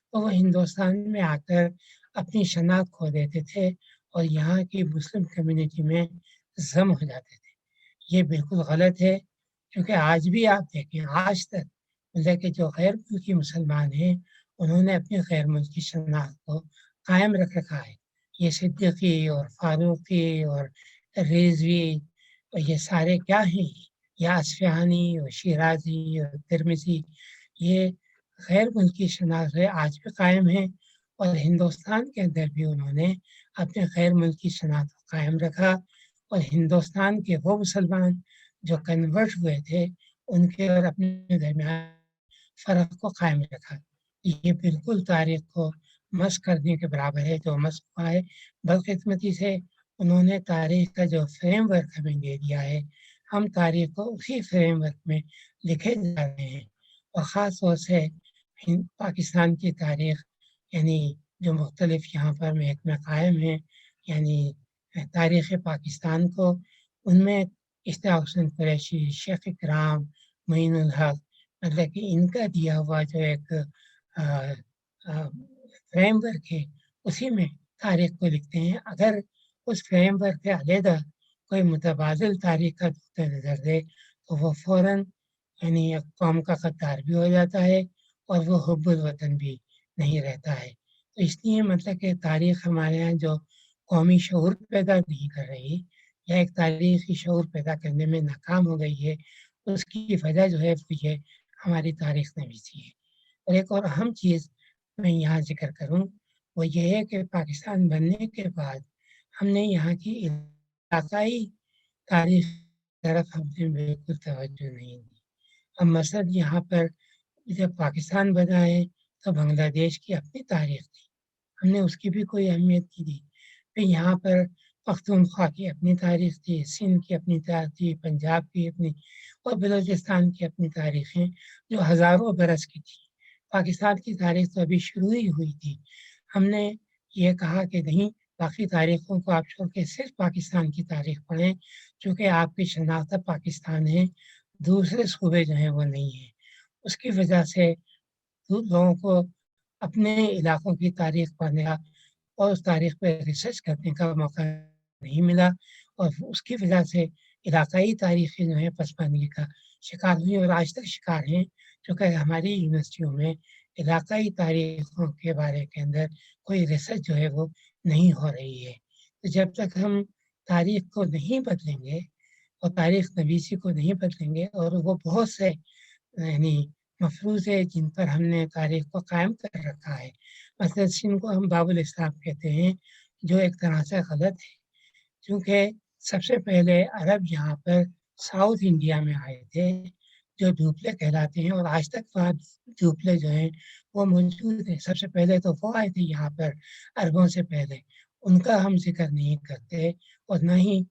[SPEAKER 2] تو وہ ہندوستان میں آ کر اپنی شناخت کھو دیتے تھے اور یہاں کی مسلم کمیونٹی میں ضم ہو جاتے تھے۔ یہ بالکل غلط ہے، کیونکہ آج بھی آپ دیکھیں، آج تک مطلب کہ جو غیر ملکی مسلمان ہیں انہوں نے اپنی غیر ملکی شناخت کو قائم رکھ رکھا ہے۔ یہ صدیقی اور فاروقی اور رضوی اور یہ سارے کیا ہیں، یا اصفہانی اور شیرازی اور ترمذی، یہ غیر ملکی شناخت آج بھی قائم ہیں، اور ہندوستان کے اندر بھی انہوں نے اپنے غیر ملکی شناخت کو قائم رکھا، اور ہندوستان کے وہ مسلمان جو کنورٹ ہوئے تھے ان کے اور اپنے درمیان فرق کو قائم رکھا۔ یہ بالکل تاریخ کو مسخ کرنے کے برابر ہے جو مسخ ہوا ہے۔ بدقسمتی سے انہوں نے تاریخ کا جو فریم ورک ہمیں دے دیا ہے، ہم تاریخ کو اسی فریم ورک میں لکھے جا رہے ہیں، اور خاص طور سے پاکستان کی تاریخ، یعنی جو مختلف یہاں پر محکمہ قائم ہیں، یعنی تاریخ پاکستان کو، ان میں اشتیاق حسین قریشی، شیخ اکرام، معین الحق، مطلب کہ ان کا دیا ہوا جو ایک فریم ورک ہے اسی میں تاریخ کو لکھتے ہیں۔ اگر اس فریم ورک کے علیحدہ کوئی متبادل تاریخ کا نقطہ نظر دے تو وہ فوراً یعنی قوم کا غدار بھی ہو جاتا ہے اور وہ حب الوطن بھی نہیں رہتا ہے۔ تو اس لیے مطلب کہ تاریخ ہمارے یہاں جو قومی شعور پیدا نہیں کر رہی یا ایک تاریخی شعور پیدا کرنے میں ناکام ہو گئی ہے، اس کی وجہ جو ہے وہ یہ ہماری تاریخ نویسی ہے۔ اور ایک اور اہم چیز میں یہاں ذکر کروں وہ یہ ہے کہ پاکستان بننے کے بعد ہم نے یہاں کی علاقائی تاریخ کی طرف ہم نے بالکل توجہ نہیں دی۔ اب مثلاً یہاں پر جب پاکستان بنا ہے تو بنگلہ دیش کی اپنی تاریخ تھی، ہم نے اس کی بھی کوئی اہمیت نہیں دی۔ پھر یہاں پر پختونخوا کی اپنی تاریخ تھی، سندھ کی اپنی تاریخ تھی، پنجاب کی اپنی، اور بلوچستان کی اپنی تاریخیں جو ہزاروں برس کی تھی۔ پاکستان کی تاریخ تو ابھی شروع ہی ہوئی تھی۔ ہم نے یہ کہا کہ نہیں، باقی تاریخوں کو آپ چھوڑ کے صرف پاکستان کی تاریخ پڑھیں، چونکہ آپ کی شناخت پاکستان ہے، دوسرے صوبے جو ہیں وہ نہیں ہیں۔ اس کی وجہ سے لوگوں کو اپنے علاقوں کی تاریخ پڑھنے کا اور اس تاریخ پہ ریسرچ کرنے کا موقع نہیں ملا، اور اس کی وجہ سے علاقائی تاریخیں جو ہیں پسماندگی کا شکار ہوئی اور آج تک شکار ہیں، چونکہ ہماری یونیورسٹیوں میں علاقائی تاریخوں کے بارے کے اندر کوئی ریسرچ جو ہے وہ نہیں ہو رہی ہے۔ تو جب تک ہم تاریخ کو نہیں بدلیں گے اور تاریخ نویسی کو نہیں بدلیں گے، اور وہ بہت سے یعنی مفروض ہے جن پر ہم نے تاریخ کو قائم کر رکھا ہے، مثلا سندھ کو ہم باب الاسلام کہتے ہیں، جو ایک طرح سے غلط ہے، کیونکہ سب سے پہلے عرب یہاں پر ساؤتھ انڈیا میں آئے تھے جو ڈوپلے کہلاتے ہیں، اور آج تک وہاں ڈوپلے جو ہیں وہ موجود ہیں۔ سب سے پہلے تو وہ آئے تھے یہاں پر عربوں سے پہلے، ان کا ہم ذکر نہیں کرتے، اور نہ ہی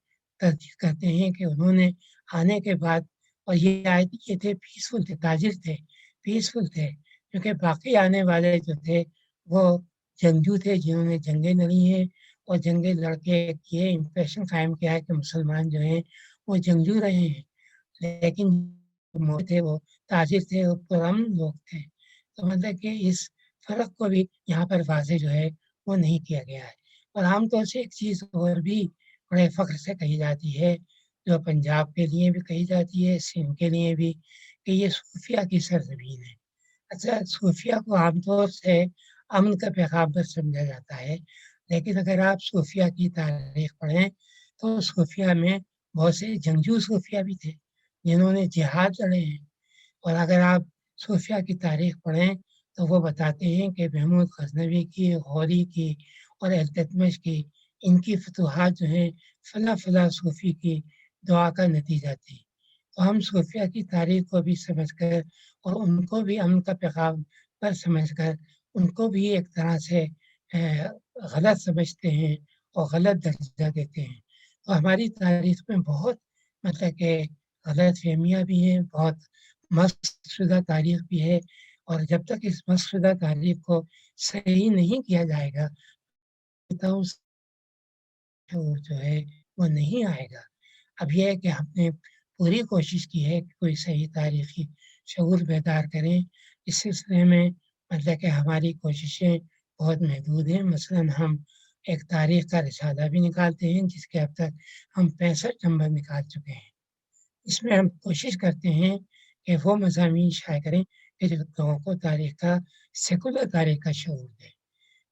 [SPEAKER 2] تردید کرتے ہیں کہ انہوں نے آنے کے بعد، اور یہ آئے یہ تھے پیسفل تھے، تاجر تھے، پیسفل تھے، کیونکہ باقی آنے والے جو تھے وہ جنگجو تھے جنہوں نے جنگیں لڑی ہیں، اور جنگیں لڑ کے یہ امپریشن قائم کیا ہے کہ مسلمان جو ہیں وہ جنگجو رہے ہیں، لیکن تھے وہ تاجر تھے، وہ پرامن لوگ تھے۔ تو مطلب کہ اس فرق کو بھی یہاں پر واضح جو ہے وہ نہیں کیا گیا ہے۔ اور عام طور سے ایک چیز اور بھی بڑے فخر سے کہی جاتی ہے، جو پنجاب کے لیے بھی کہی جاتی ہے، سندھ کے لیے بھی، کہ یہ صوفیہ کی سرزمین ہے۔ اچھا، صوفیہ کو عام طور سے امن کا پیغامبر سمجھا جاتا ہے، لیکن اگر آپ صوفیہ کی تاریخ پڑھیں تو صوفیہ میں بہت سے جنگجو صوفیہ بھی تھے جنہوں نے جہاد لڑے ہیں، اور اگر آپ صوفیہ کی تاریخ پڑھیں تو وہ بتاتے ہیں کہ محمود غزنوی کی، غوری کی اور التتمش کی، ان کی فتوحات جو ہیں فلاں فلاں صوفی کی دعا کا نتیجہ تھی۔ تو ہم صوفیہ کی تاریخ کو بھی سمجھ کر اور ان کو بھی امن کا پیغام پر سمجھ کر ان کو بھی ایک طرح سے غلط سمجھتے ہیں اور غلط درجہ دیتے ہیں۔ تو ہماری تاریخ میں بہت مطلب کہ غلط فہمیاں بھی ہیں، بہت مسخ شدہ تاریخ بھی ہے، اور جب تک اس مسخ شدہ تاریخ کو صحیح نہیں کیا جائے گا تو جو ہے وہ نہیں آئے گا۔ اب یہ ہے کہ ہم نے پوری کوشش کی ہے کہ کوئی صحیح تاریخی شعور بیدار کریں۔ اس سلسلے میں مطلب کہ ہماری کوششیں بہت محدود ہیں۔ مثلاً ہم ایک تاریخ کا رسالہ بھی نکالتے ہیں جس کے اب تک ہم 65 نمبر نکال چکے ہیں۔ اس میں ہم کوشش کرتے ہیں کہ وہ مضامین شائع کریں کہ جو لوگوں کو تاریخ کا سیکولر تاریخ کا شعور دیں،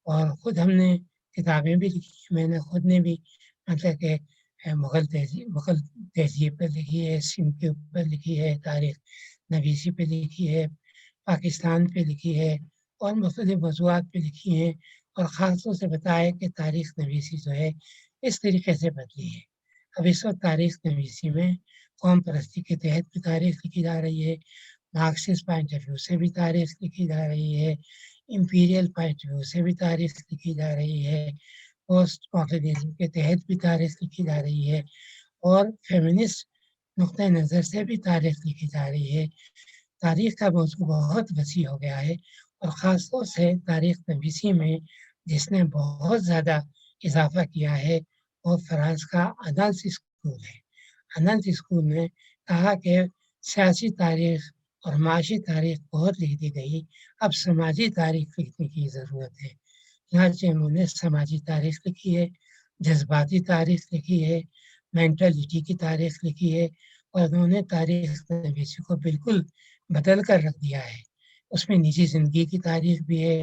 [SPEAKER 2] اور خود ہم نے کتابیں بھی لکھی، میں نے خود نے بھی مطلب کہ مغل تہذیب پر لکھی ہے، سندھ کے اوپر لکھی ہے، تاریخ نویسی پہ لکھی ہے، پاکستان پہ لکھی ہے، اور مختلف موضوعات پہ لکھی ہیں، اور خاص طور سے بتایا کہ تاریخ نویسی جو ہے اس طریقے سے بدلی ہے۔ اب اس وقت تاریخ نویسی میں قوم پرستی کے تحت بھی تاریخ لکھی جا رہی ہے، مارکسسٹ پوائنٹ آف ویو سے بھی تاریخ لکھی جا رہی ہے، امپیریل پوائنٹ آف ویو سے بھی تاریخ لکھی جا رہی ہے، پوسٹ ماڈرنزم کے تحت بھی تاریخ لکھی جا رہی ہے، اور فیمنسٹ نقطۂ نظر سے بھی تاریخ لکھی جا رہی ہے۔ تاریخ کا موضوع بہت وسیع ہو گیا ہے، اور خاص طور سے تاریخ نویسی میں جس نے بہت زیادہ اضافہ کیا ہے وہ فرانس کا انالس اسکول ہے۔ انالس اسکول نے کہا کہ سیاسی تاریخ اور معاشی تاریخ بہت لکھ دی گئی، اب سماجی تاریخ لکھنے کی ضرورت ہے۔ چنانچہ انہوں نے سماجی تاریخ لکھی ہے، جذباتی تاریخ لکھی ہے، مینٹلٹی کی تاریخ لکھی ہے، اور انہوں نے تاریخ نویسی کو بالکل بدل کر رکھ دیا ہے۔ اس میں نجی زندگی کی تاریخ بھی ہے،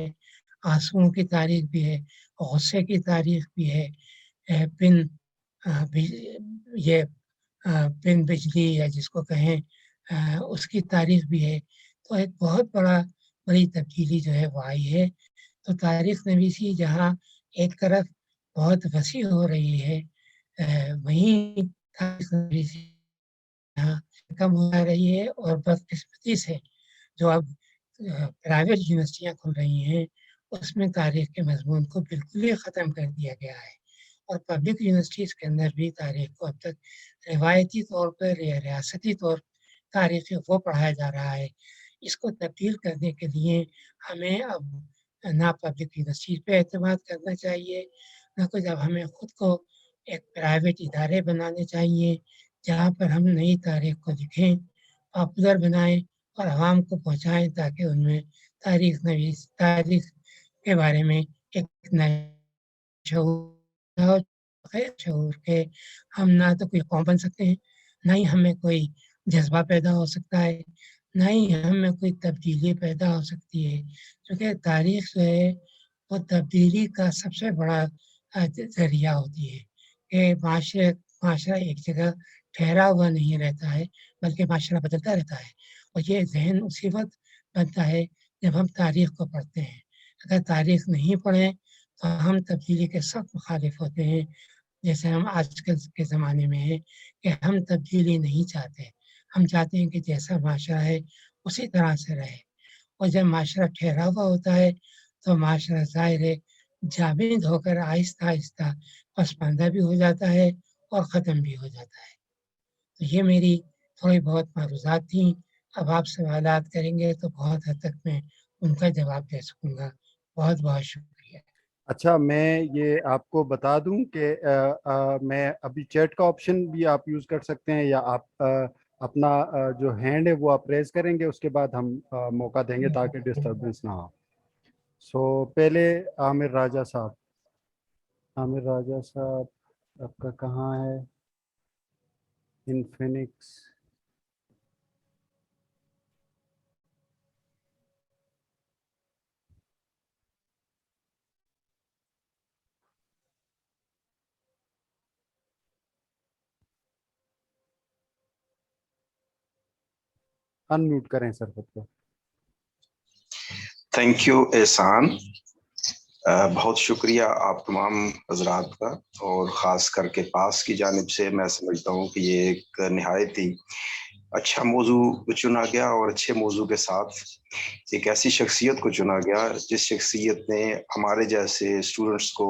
[SPEAKER 2] آنسوؤں کی تاریخ بھی ہے، غصے کی تاریخ بھی ہے، یہ پن بجلی یا جس کو کہیں اس کی تاریخ بھی ہے۔ تو ایک بہت بڑی تبدیلی جو ہے وہ آئی ہے۔ تو تاریخ نویسی جہاں ایک طرف بہت وسیع ہو رہی ہے، وہیں تاریخ نویسی یہاں کم ہو رہی ہے، اور بدقسمتی سے جو اب پرائیویٹ یونیورسٹیاں کھل رہی ہیں اس میں تاریخ کے مضمون کو بالکل ہی ختم کر دیا گیا ہے، اور پبلک یونیورسٹیز کے اندر بھی تاریخ کو اب تک روایتی طور پر یا ریاستی طور تاریخ وہ پڑھایا جا رہا ہے۔ اس کو تبدیل کرنے کے لیے ہمیں اب نہ پبلک یونیورسٹیز پہ اعتماد کرنا چاہیے، نہ کچھ، اب ہمیں خود کو ایک پرائیویٹ ادارے بنانے چاہیے جہاں پر ہم نئی تاریخ کو لکھیں، پاپولر بنائیں اور عوام کو پہنچائیں، تاکہ ان میں تاریخ کے بارے میں ایک شعور کے ہم نہ تو کوئی قوم بن سکتے ہیں، نہ ہی ہمیں کوئی جذبہ پیدا ہو سکتا ہے، نہ ہی ہمیں کوئی تبدیلی پیدا ہو سکتی ہے، کیونکہ تاریخ جو ہے وہ تبدیلی کا سب سے بڑا ذریعہ ہوتی ہے کہ معاشرہ ایک جگہ ٹھہرا ہوا نہیں رہتا ہے بلکہ معاشرہ بدلتا رہتا ہے، اور یہ ذہن اسی وقت بنتا ہے جب ہم تاریخ کو پڑھتے ہیں۔ اگر تاریخ نہیں پڑھیں تو ہم تبدیلی کے سخت مخالف ہوتے ہیں، جیسے ہم آج کل کے زمانے میں ہیں کہ ہم تبدیلی نہیں چاہتے، ہم چاہتے ہیں کہ جیسا معاشرہ ہے اسی طرح سے رہے، اور جب معاشرہ ٹھہرا ہوا ہوتا ہے تو معاشرہ ظاہر ہے جامد ہو کر آہستہ آہستہ پسماندہ بھی ہو جاتا ہے اور ختم بھی ہو جاتا ہے۔ تو یہ میری تھوڑی بہت معروضات تھیں، اب آپ سوالات کریں گے تو بہت حد تک میں ان کا جواب دے سکوں گا۔ بہت بہت شکریہ۔
[SPEAKER 3] اچھا، میں یہ آپ کو بتا دوں کہ میں ابھی چیٹ کا آپشن بھی آپ یوز کر سکتے ہیں، یا آپ اپنا جو ہینڈ ہے وہ آپ ریز کریں گے، اس کے بعد ہم موقع دیں گے تاکہ ڈسٹربنس نہ ہو۔ سو پہلے عامر راجہ صاحب آپ کا کہاں ہے؟ انفینکس۔ ان میوٹ کریں سر خود کو۔
[SPEAKER 4] تھینک یو احسان، بہت شکریہ آپ تمام حضرات کا، اور خاص کر کے پاس کی جانب سے میں سمجھتا ہوں کہ یہ ایک نہایت ہی اچھا موضوع چنا گیا، اور اچھے موضوع کے ساتھ ایک ایسی شخصیت کو چنا گیا جس شخصیت نے ہمارے جیسے اسٹوڈنٹس کو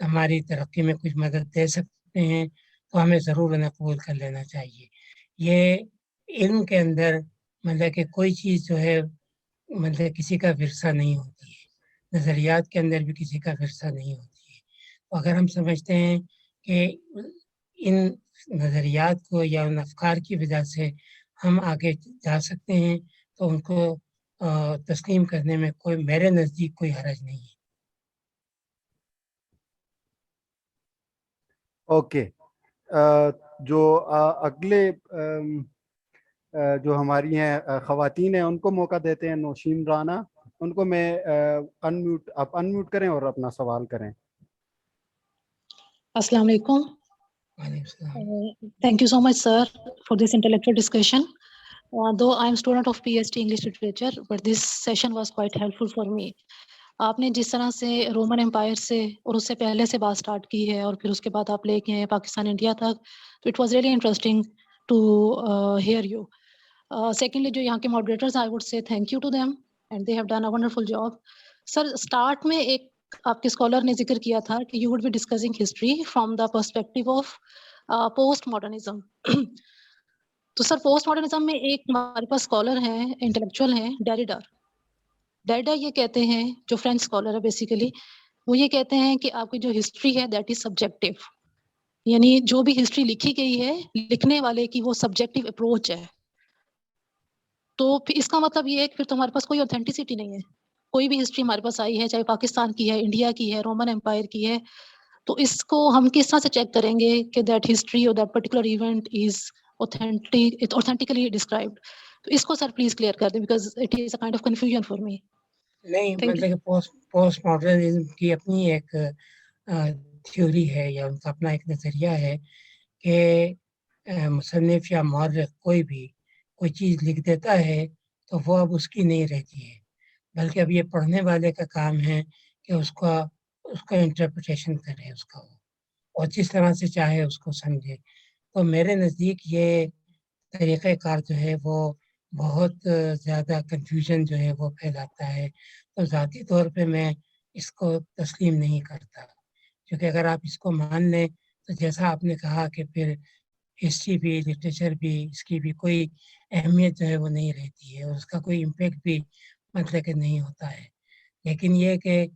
[SPEAKER 2] ہماری ترقی میں کچھ مدد دے سکتے ہیں تو ہمیں ضرور انہیں قبول کر لینا چاہیے. یہ علم کے اندر مطلب کہ کوئی چیز جو ہے مطلب کسی کا ورثہ نہیں ہوتی ہے، نظریات کے اندر بھی کسی کا ورثہ نہیں ہوتی ہے. تو اگر ہم سمجھتے ہیں کہ ان نظریات کو یا ان افکار کی وجہ سے ہم آگے جا سکتے ہیں تو ان کو تسلیم کرنے میں کوئی میرے نزدیک کوئی حرج نہیں ہے.
[SPEAKER 3] اوکے. جو اگلے جو ہماری ہیں خواتین ہیں ان کو موقع دیتے ہیں. نوشین رانا، ان کو میں آپ انمیوٹ کریں اور اپنا سوال کریں.
[SPEAKER 5] السلام علیکم. Thank you so much, sir, for this intellectual discussion. Though I am student of PhD English Literature, but this session was quite helpful for me. آپ نے جس طرح سے رومن امپائر سے اور اس سے پہلے سے بات سٹارٹ کی ہے اور پھر اس کے بعد آپ لے کے ہیں پاکستان انڈیا تک، تو it was really interesting to hear you. Secondly جو یہاں کے moderators, I would say thank you to them and they have done a wonderful job. Sir start میں ایک آپ کے اسکالر نے ذکر کیا تھا کہ you would be discussing history from the perspective of post modernism. تو سر پوسٹ ماڈرنزم میں ایک ہمارے پاس اسکالر ہیں، انٹلیکچوئل ہیں، ڈیریڈا. ڈیریڈا یہ کہتے ہیں، جو فرینچ اسکالر ہے بیسیکلی، وہ یہ کہتے ہیں کہ آپ کی جو ہسٹری ہے دیٹ از سبجیکٹو، یعنی جو بھی ہسٹری لکھی گئی ہے لکھنے والے کی وہ سبجیکٹو اپروچ ہے. تو پھر اس کا مطلب یہ ہے کہ پھر تمہارے پاس کوئی اوتھینٹسٹی نہیں ہے. کوئی بھی ہسٹری ہمارے پاس آئی ہے، چاہے پاکستان کی ہے، انڈیا کی ہے، رومن امپائر کی ہے، تو اس کو ہم کس طرح سے چیک کریں گے کہ دیٹ ہسٹری اور that particular event is authentically described. تو اس کو سر پلیز کلیئر کر دیں because it is a kind of confusion for me.
[SPEAKER 2] نہیں مطلب کہ پوسٹ ماڈرنزم کی اپنی ایک تھیوری ہے یا ان کا اپنا ایک نظریہ ہے کہ مصنف یا مورخ کوئی چیز لکھ دیتا ہے تو وہ اب اس کی نہیں رہتی ہے، بلکہ اب یہ پڑھنے والے کا کام ہے کہ اس کا انٹرپریٹیشن کرے، اس کا اور جس طرح سے چاہے اس کو سمجھے. تو میرے نزدیک یہ طریقہ کار جو ہے وہ بہت زیادہ کنفیوژن جو ہے وہ پھیلاتا ہے. تو ذاتی طور پہ میں اس کو تسلیم نہیں کرتا، کیونکہ اگر آپ اس کو مان لیں تو جیسا آپ نے کہا کہ پھر ہسٹری بھی، لٹریچر بھی، اس کی بھی کوئی اہمیت جو ہے وہ نہیں رہتی ہے اور اس کا کوئی امپیکٹ بھی مطلب کہ نہیں ہوتا ہے. لیکن یہ کہ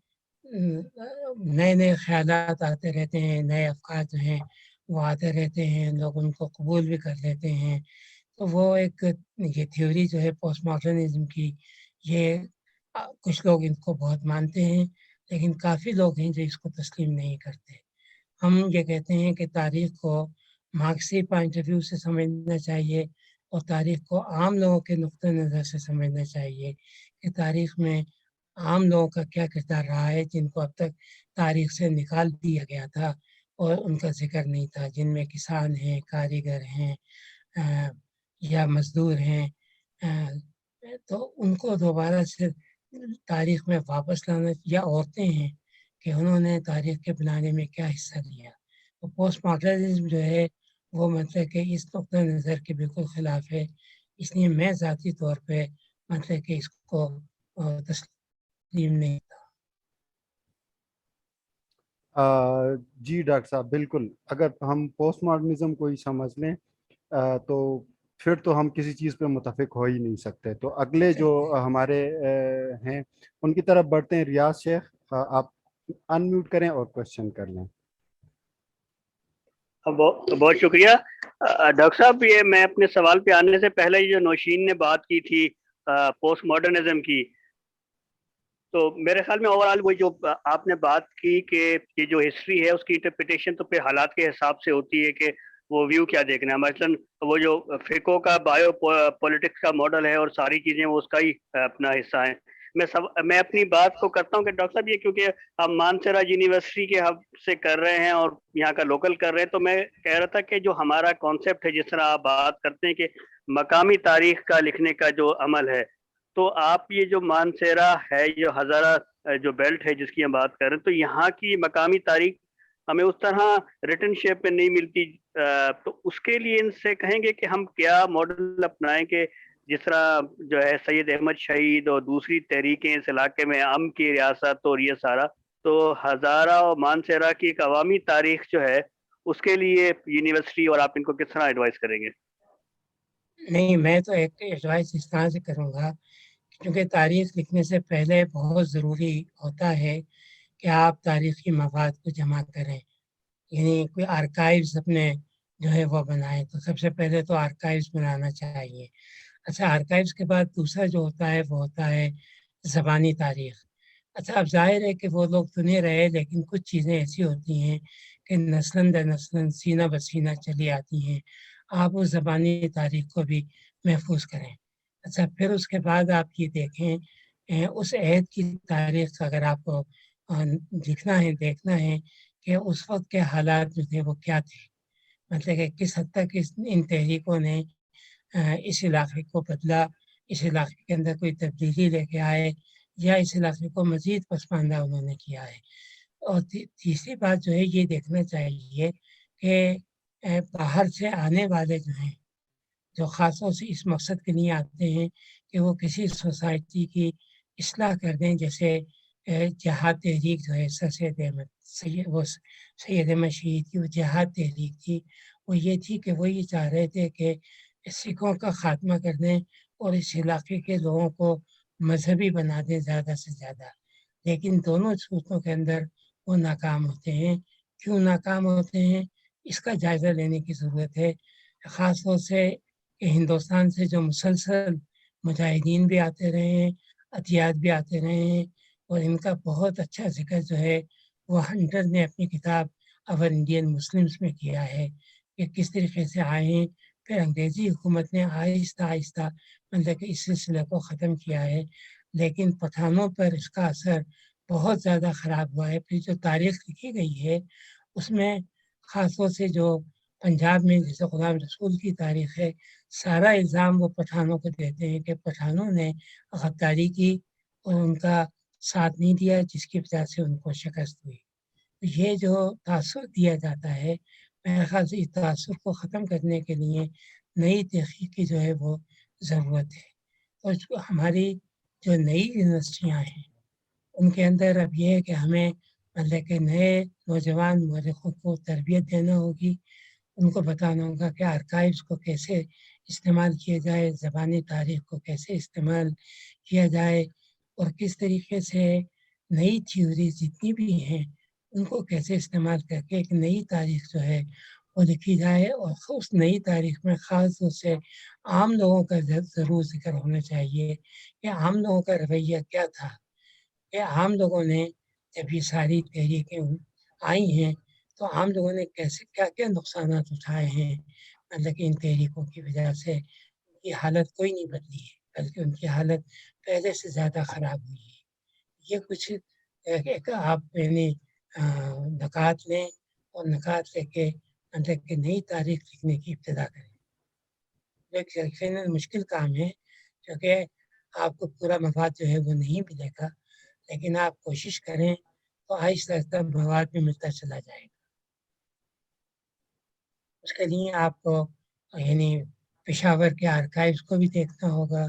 [SPEAKER 2] نئے خیالات آتے رہتے ہیں، نئے افکار جو ہیں وہ آتے رہتے ہیں، لوگ ان کو قبول بھی کر لیتے ہیں. تو وہ ایک یہ تھیوری جو ہے پوسٹ ماڈرنزم کی، یہ کچھ لوگ ان کو بہت مانتے ہیں لیکن کافی لوگ ہیں جو اس کو تسلیم نہیں کرتے. ہم یہ کہتے ہیں کہ تاریخ کو مارکسی پوائنٹ آف ویو سے سمجھنا چاہیے اور تاریخ کو عام لوگوں کے نقطہ نظر سے سمجھنا چاہیے کہ تاریخ میں عام لوگوں کا کیا کردار رہا ہے جن کو اب تک تاریخ سے نکال دیا گیا تھا اور ان کا ذکر نہیں تھا، جن میں کسان ہیں، کاریگر ہیں یا مزدور ہیں. تو ان کو دوبارہ سے تاریخ میں واپس لانا، یا عورتیں ہیں کہ انہوں نے تاریخ کے بنانے میں کیا حصہ لیا. تو پوسٹ ماڈرنزم جو ہے وہ مطلب کہ اس نقطہ نظر کے بالکل خلاف ہے. اس لیے میں ذاتی طور پہ مطلب کہ اس کو تسلیم نہیں تھا.
[SPEAKER 3] جی ڈاکٹر صاحب، بالکل. اگر ہم پوسٹ ماڈرنزم کو ہی سمجھ لیں تو پھر تو ہم کسی چیز پہ متفق ہو ہی نہیں سکتے. تو اگلے جو ہمارے ہیں ان کی طرف بڑھتے ہیں. ریاض شیخ، آپ انمیوٹ کریں اور کوشچن کر لیں.
[SPEAKER 6] بہت شکریہ ڈاکٹر صاحب. یہ میں اپنے سوال پہ آنے سے پہلے جو نوشین نے بات کی تھی پوسٹ ماڈرنزم کی، تو میرے خیال میں اوور آل وہ جو آپ نے بات کی کہ یہ جو ہسٹری ہے اس کی انٹرپریٹیشن تو پھر حالات کے حساب سے ہوتی ہے کہ وہ ویو کیا دیکھنا ہے. مثلاً وہ جو فقہ کا بایو پولیٹکس کا ماڈل ہے اور ساری چیزیں وہ اس کا ہی اپنا حصہ ہیں. میں اپنی بات کو کرتا ہوں کہ ڈاکٹر صاحب یہ کیونکہ ہم مانسیرا یونیورسٹی کے ہب سے کر رہے ہیں اور یہاں کا لوکل کر رہے ہیں، تو میں کہہ رہا تھا کہ جو ہمارا کانسیپٹ ہے، جس طرح آپ بات کرتے ہیں کہ مقامی تاریخ کا لکھنے کا جو عمل ہے، تو آپ یہ جو مانسیرا ہے، یہ ہزارہ جو بیلٹ ہے جس کی ہم بات کر رہے ہیں، تو یہاں کی مقامی تاریخ ہمیں اس طرح ریٹن شیپ میں نہیں ملتی. تو اس کے لیے ان سے کہیں گے کہ ہم کیا ماڈل اپنائیں کہ جس طرح جو ہے سید احمد شہید اور دوسری تحریکیں اس علاقے میں، ام کی ریاست اور یہ سارا، تو ہزارہ اور مانسہرہ کی ایک عوامی تاریخ جو ہے اس کے لیے یونیورسٹی اور آپ ان کو کس طرح ایڈوائز کریں گے؟
[SPEAKER 2] نہیں، میں تو ایک ایڈوائس اس طرح سے کروں گا، کیونکہ تاریخ لکھنے سے پہلے بہت ضروری ہوتا ہے کہ آپ تاریخی مواد کو جمع کریں، یعنی کوئی آرکائیوز اپنے جو ہے وہ بنائیں. تو سب سے پہلے تو آرکائیوز بنانا چاہیے. اچھا، آرکائیوز کے بعد دوسرا جو ہوتا ہے وہ ہوتا ہے زبانی تاریخ. اچھا، اب ظاہر ہے کہ وہ لوگ تو نہیں رہے، لیکن کچھ چیزیں ایسی ہوتی ہیں کہ نسلاً در نسلاً سینہ بسینہ چلی آتی ہیں. آپ اس زبانی تاریخ کو بھی محفوظ کریں. اچھا، پھر اس کے بعد آپ یہ دیکھیں اس عہد کی تاریخ اگر آپ کو لکھنا ہے، دیکھنا ہے کہ اس وقت کے حالات جو تھے وہ کیا تھے، مطلب کہ کس حد تک ان تحریکوں نے اس علاقے کو بدلا، اس علاقے کے اندر کوئی تبدیلی لے کے آئے، یا اس علاقے کو مزید پسماندہ انہوں نے کیا ہے. اور تیسری بات جو ہے یہ دیکھنا چاہیے کہ باہر سے آنے والے جو ہیں، جو خاص طور سے اس مقصد کے لیے آتے ہیں کہ وہ کسی سوسائٹی کی اصلاح کر دیں، جیسے جہاد تحریک جو ہے سید احمد شہید کی وہ جہاد تحریک تھی، وہ یہ تھی کہ وہ یہ چاہ رہے تھے کہ سکھوں کا خاتمہ کر دیں اور اس علاقے کے لوگوں کو مذہبی بنا دیں زیادہ سے زیادہ. لیکن دونوں صورتوں کے اندر وہ ناکام ہوتے ہیں. کیوں ناکام ہوتے ہیں اس کا جائزہ لینے کی ضرورت ہے، خاص طور سے کہ ہندوستان سے جو مسلسل مجاہدین بھی آتے رہے ہیں، عطیات بھی آتے رہے ہیں، اور ان کا بہت اچھا ذکر جو ہے وہ ہنٹر نے اپنی کتاب اور انڈین مسلمس میں کیا ہے کہ کس طریقے سے آئے ہیں. پھر انگریزی حکومت نے آہستہ آہستہ مطلب کہ اس سلسلے کو ختم کیا ہے، لیکن پٹھانوں پر اس کا اثر بہت زیادہ خراب ہوا ہے. پھر جو تاریخ لکھی گئی ہے اس میں خاص طور سے جو پنجاب میں جیسے غلام رسول کی تاریخ ہے، سارا الزام وہ پٹھانوں کو دیتے ہیں کہ پٹھانوں نے غداری کی اور ان کا ساتھ نہیں دیا، جس کی وجہ سے ان کو شکست ہوئی. یہ جو تاثر دیا جاتا ہے، میرے خیال سے اس تاثر کو ختم کرنے کے لیے نئی تحقیق کی جو ہے وہ ضرورت ہے. اور ہماری جو نئی یونیورسٹیاں ہیں ان کے اندر اب یہ ہے کہ ہمیں مطلب کہ نئے نوجوان مورخوں کو تربیت دینا ہوگی، ان کو بتانا ہوگا کہ آرکائیوز کو کیسے استعمال کیا جائے، زبانی تاریخ کو کیسے استعمال کیا جائے، اور کس طریقے سے نئی تھیوریز جتنی بھی ہیں ان کو کیسے استعمال کر کے ایک نئی تاریخ جو ہے وہ لکھی جائے. اور اس نئی تاریخ میں خاص طور سے عام لوگوں کا ضرور ذکر ہونا چاہیے کہ عام لوگوں کا رویہ کیا تھا، کہ عام لوگوں نے جب یہ ساری تحریکیں آئی ہیں تو عام لوگوں نے کیسے کیا کیا نقصانات اٹھائے ہیں. مطلب کہ ان تحریکوں کی وجہ سے ان کی حالت کوئی نہیں بدلی ہے، بلکہ ان کی حالت پہلے سے زیادہ خراب ہوئی ہے. یہ کچھ ایک آپ یعنی نکات لیں اور نکات لے کے مطلب کہ نئی تاریخ لکھنے کی ابتدا کریں. یقیناً مشکل کام ہے کیونکہ آپ کو پورا مواد جو ہے وہ نہیں ملے گا، لیکن آپ کوشش کریں تو آہستہ آہستہ مواد بھی ملتا چلا جائے گا. اس کے لیے آپ کو یعنی پشاور کے آرکائیوز کو بھی دیکھنا ہوگا،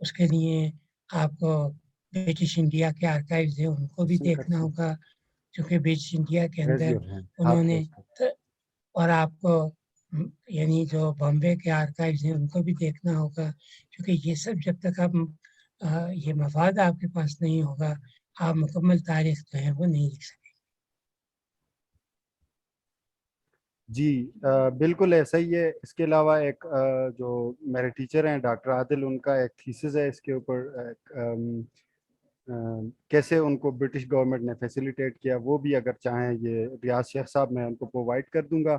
[SPEAKER 2] اس کے لیے آپ کو برٹش انڈیا کے آرکائیوز ہیں ان کو بھی دیکھنا ہوگا، چونکہ برٹش انڈیا کے اندر انہوں نے، اور آپ کو یعنی جو بامبے کے آرکائیوز ہیں ان کو بھی دیکھنا ہوگا، کیونکہ یہ سب جب تک آپ یہ مواد آپ کے پاس نہیں ہوگا آپ مکمل تاریخ جو ہے وہ نہیں لکھ سکیں.
[SPEAKER 3] جی بالکل ایسا ہی ہے. اس کے علاوہ ایک جو میرے ٹیچر ہیں ڈاکٹر عادل، ان کا ایک تھیسس ہے اس کے اوپر کیسے ان کو برٹش گورنمنٹ نے فیسیلیٹیٹ کیا، وہ بھی اگر چاہیں یہ ریاض شیخ صاحب میں ان کو پرووائڈ کر دوں گا.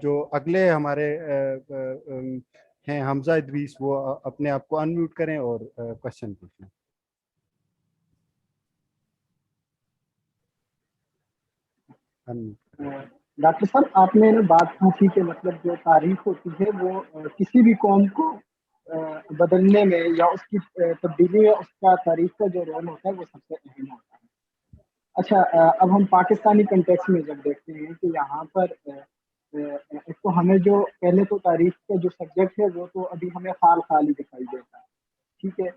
[SPEAKER 3] جو اگلے ہمارے ہیں حمزہ ادریس، وہ اپنے آپ کو انمیوٹ کریں اور کوشچن پوچھیں.
[SPEAKER 1] ڈاکٹر صاحب آپ نے بات کی تھی کہ مطلب جو تاریخ ہوتی ہے وہ کسی بھی قوم کو بدلنے میں یا اس کی تبدیلی میں اس کا تاریخ کا جو رول ہوتا ہے وہ سب سے اہم ہوتا ہے. اچھا اب ہم پاکستانی کنٹیکس میں جب دیکھتے ہیں کہ یہاں پر ایک تو ہمیں جو پہلے تو تاریخ کا جو سبجیکٹ ہے وہ تو ابھی ہمیں خال خال ہی دکھائی دیتا ہے، ٹھیک ہے،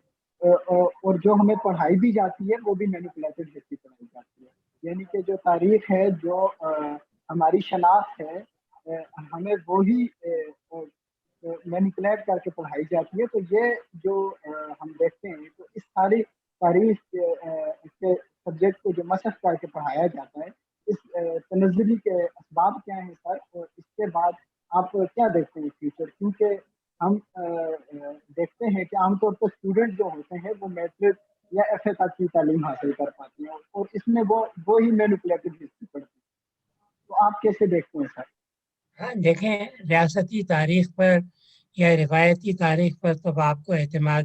[SPEAKER 1] اور جو ہمیں پڑھائی بھی جاتی ہے وہ بھی مینیپولیٹڈ ہسٹری پڑھائی جاتی ہے. یعنی کہ جو تاریخ ہے، جو ہماری شناخت ہے، ہمیں وہی مینیپولیٹ کر کے پڑھائی جاتی ہے. تو یہ جو ہم دیکھتے ہیں، تو اس ساری تاریخ کے سبجیکٹ کو جو مشق کر کے پڑھایا جاتا ہے، اس تنزلی کے اسباب کیا ہیں سر؟ اور اس کے بعد آپ کیا دیکھتے ہیں فیوچر؟ کیونکہ ہم دیکھتے ہیں کہ عام طور پر اسٹوڈنٹ جو ہوتے ہیں وہ میٹرک یا ایف اے تک کی تعلیم حاصل کر پاتے ہیں، اور اس میں وہ ہی مینیپولیٹڈ ہسٹری پڑھتے ہیں. تو آپ کیسے دیکھتے ہیں سر؟
[SPEAKER 2] ہاں دیکھیں، ریاستی تاریخ پر یا روایتی تاریخ پر تو آپ کو اعتماد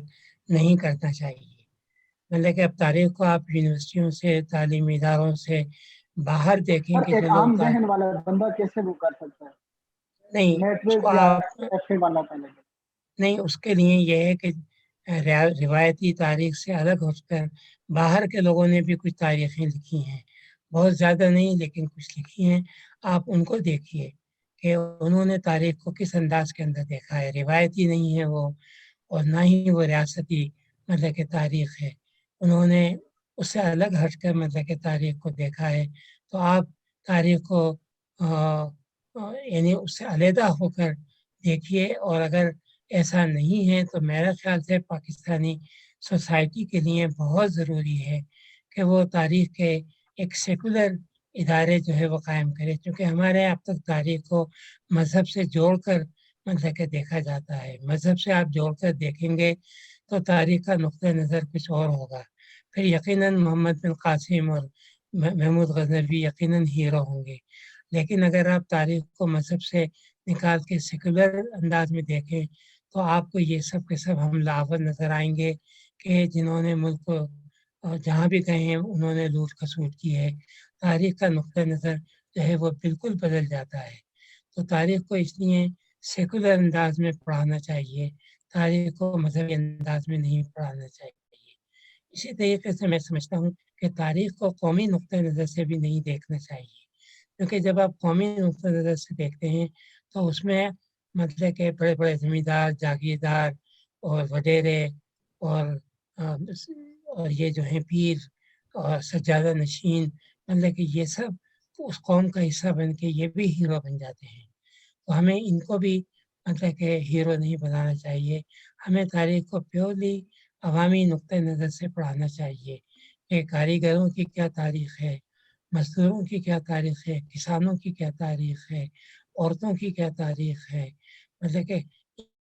[SPEAKER 2] نہیں کرنا چاہیے. مطلب کہ اب تاریخ کو آپ یونیورسٹیوں سے، تعلیمی اداروں سے باہر دیکھیں
[SPEAKER 1] سر
[SPEAKER 2] کہ
[SPEAKER 1] ایک
[SPEAKER 2] جو لوگ
[SPEAKER 1] عام ذہن والا بندہ کیسے وہ کر سکتا ہے
[SPEAKER 2] نہیں، اس
[SPEAKER 1] میٹرک
[SPEAKER 2] کو
[SPEAKER 1] یا
[SPEAKER 2] آپ
[SPEAKER 1] ایف اے والا پہلے؟
[SPEAKER 2] نہیں، اس کے لیے یہ ہے کہ روایتی تاریخ سے الگ ہو کر باہر کے لوگوں نے بھی کچھ تاریخیں لکھی ہیں، بہت زیادہ نہیں لیکن کچھ لکھی ہیں. آپ ان کو دیکھیے کہ انہوں نے تاریخ کو کس انداز کے اندر دیکھا ہے. روایتی نہیں ہے وہ، اور نہ ہی وہ ریاستی مطلب کہ تاریخ ہے. انہوں نے اس سے الگ ہٹ کر مطلب کہ تاریخ کو دیکھا ہے. تو آپ تاریخ کو یعنی اس سے علیحدہ ہو کر دیکھیے. اور اگر ایسا نہیں ہے تو میرا خیال سے پاکستانی سوسائٹی کے لیے بہت ضروری ہے کہ وہ تاریخ کے ایک سیکولر ادارے جو ہے وہ قائم کرے. کیونکہ ہمارے اب تک تاریخ کو مذہب سے جوڑ کر مطلب کہ دیکھا جاتا ہے. مذہب سے آپ جوڑ کر دیکھیں گے تو تاریخ کا نقطۂ نظر کچھ اور ہوگا. پھر یقیناً محمد بن قاسم اور محمود غزنوی یقیناً ہیرو ہوں گے. لیکن اگر آپ تاریخ کو مذہب سے نکال کے سیکولر انداز میں دیکھیں تو آپ کو یہ سب کے سب حملہ آور نظر آئیں گے کہ جنہوں نے ملک کو جہاں بھی گئے ہیں انہوں نے لوٹ کھسوٹ کی ہے. تاریخ کا نقطۂ نظر جو ہے وہ بالکل بدل جاتا ہے. تو تاریخ کو اس لیے سیکولر انداز میں پڑھانا چاہیے، تاریخ کو مذہبی انداز میں نہیں پڑھانا چاہیے. اسی طریقے سے میں سمجھتا ہوں کہ تاریخ کو قومی نقطۂ نظر سے بھی نہیں دیکھنا چاہیے. کیونکہ جب آپ قومی نقطۂ نظر سے دیکھتے ہیں تو اس میں مطلب کہ بڑے بڑے زمیندار، جاگیردار اور وڈیرے اور یہ جو ہیں پیر اور سجادہ نشین، مطلب کہ یہ سب اس قوم کا حصہ بن کے یہ بھی ہیرو بن جاتے ہیں. تو ہمیں ان کو بھی مطلب کہ ہیرو نہیں بنانا چاہیے. ہمیں تاریخ کو پیورلی عوامی نقطۂ نظر سے پڑھانا چاہیے کہ کاریگروں کی کیا تاریخ ہے، مزدوروں کی کیا تاریخ ہے، کسانوں کی کیا تاریخ ہے، عورتوں کی کیا تاریخ ہے. مطلب کہ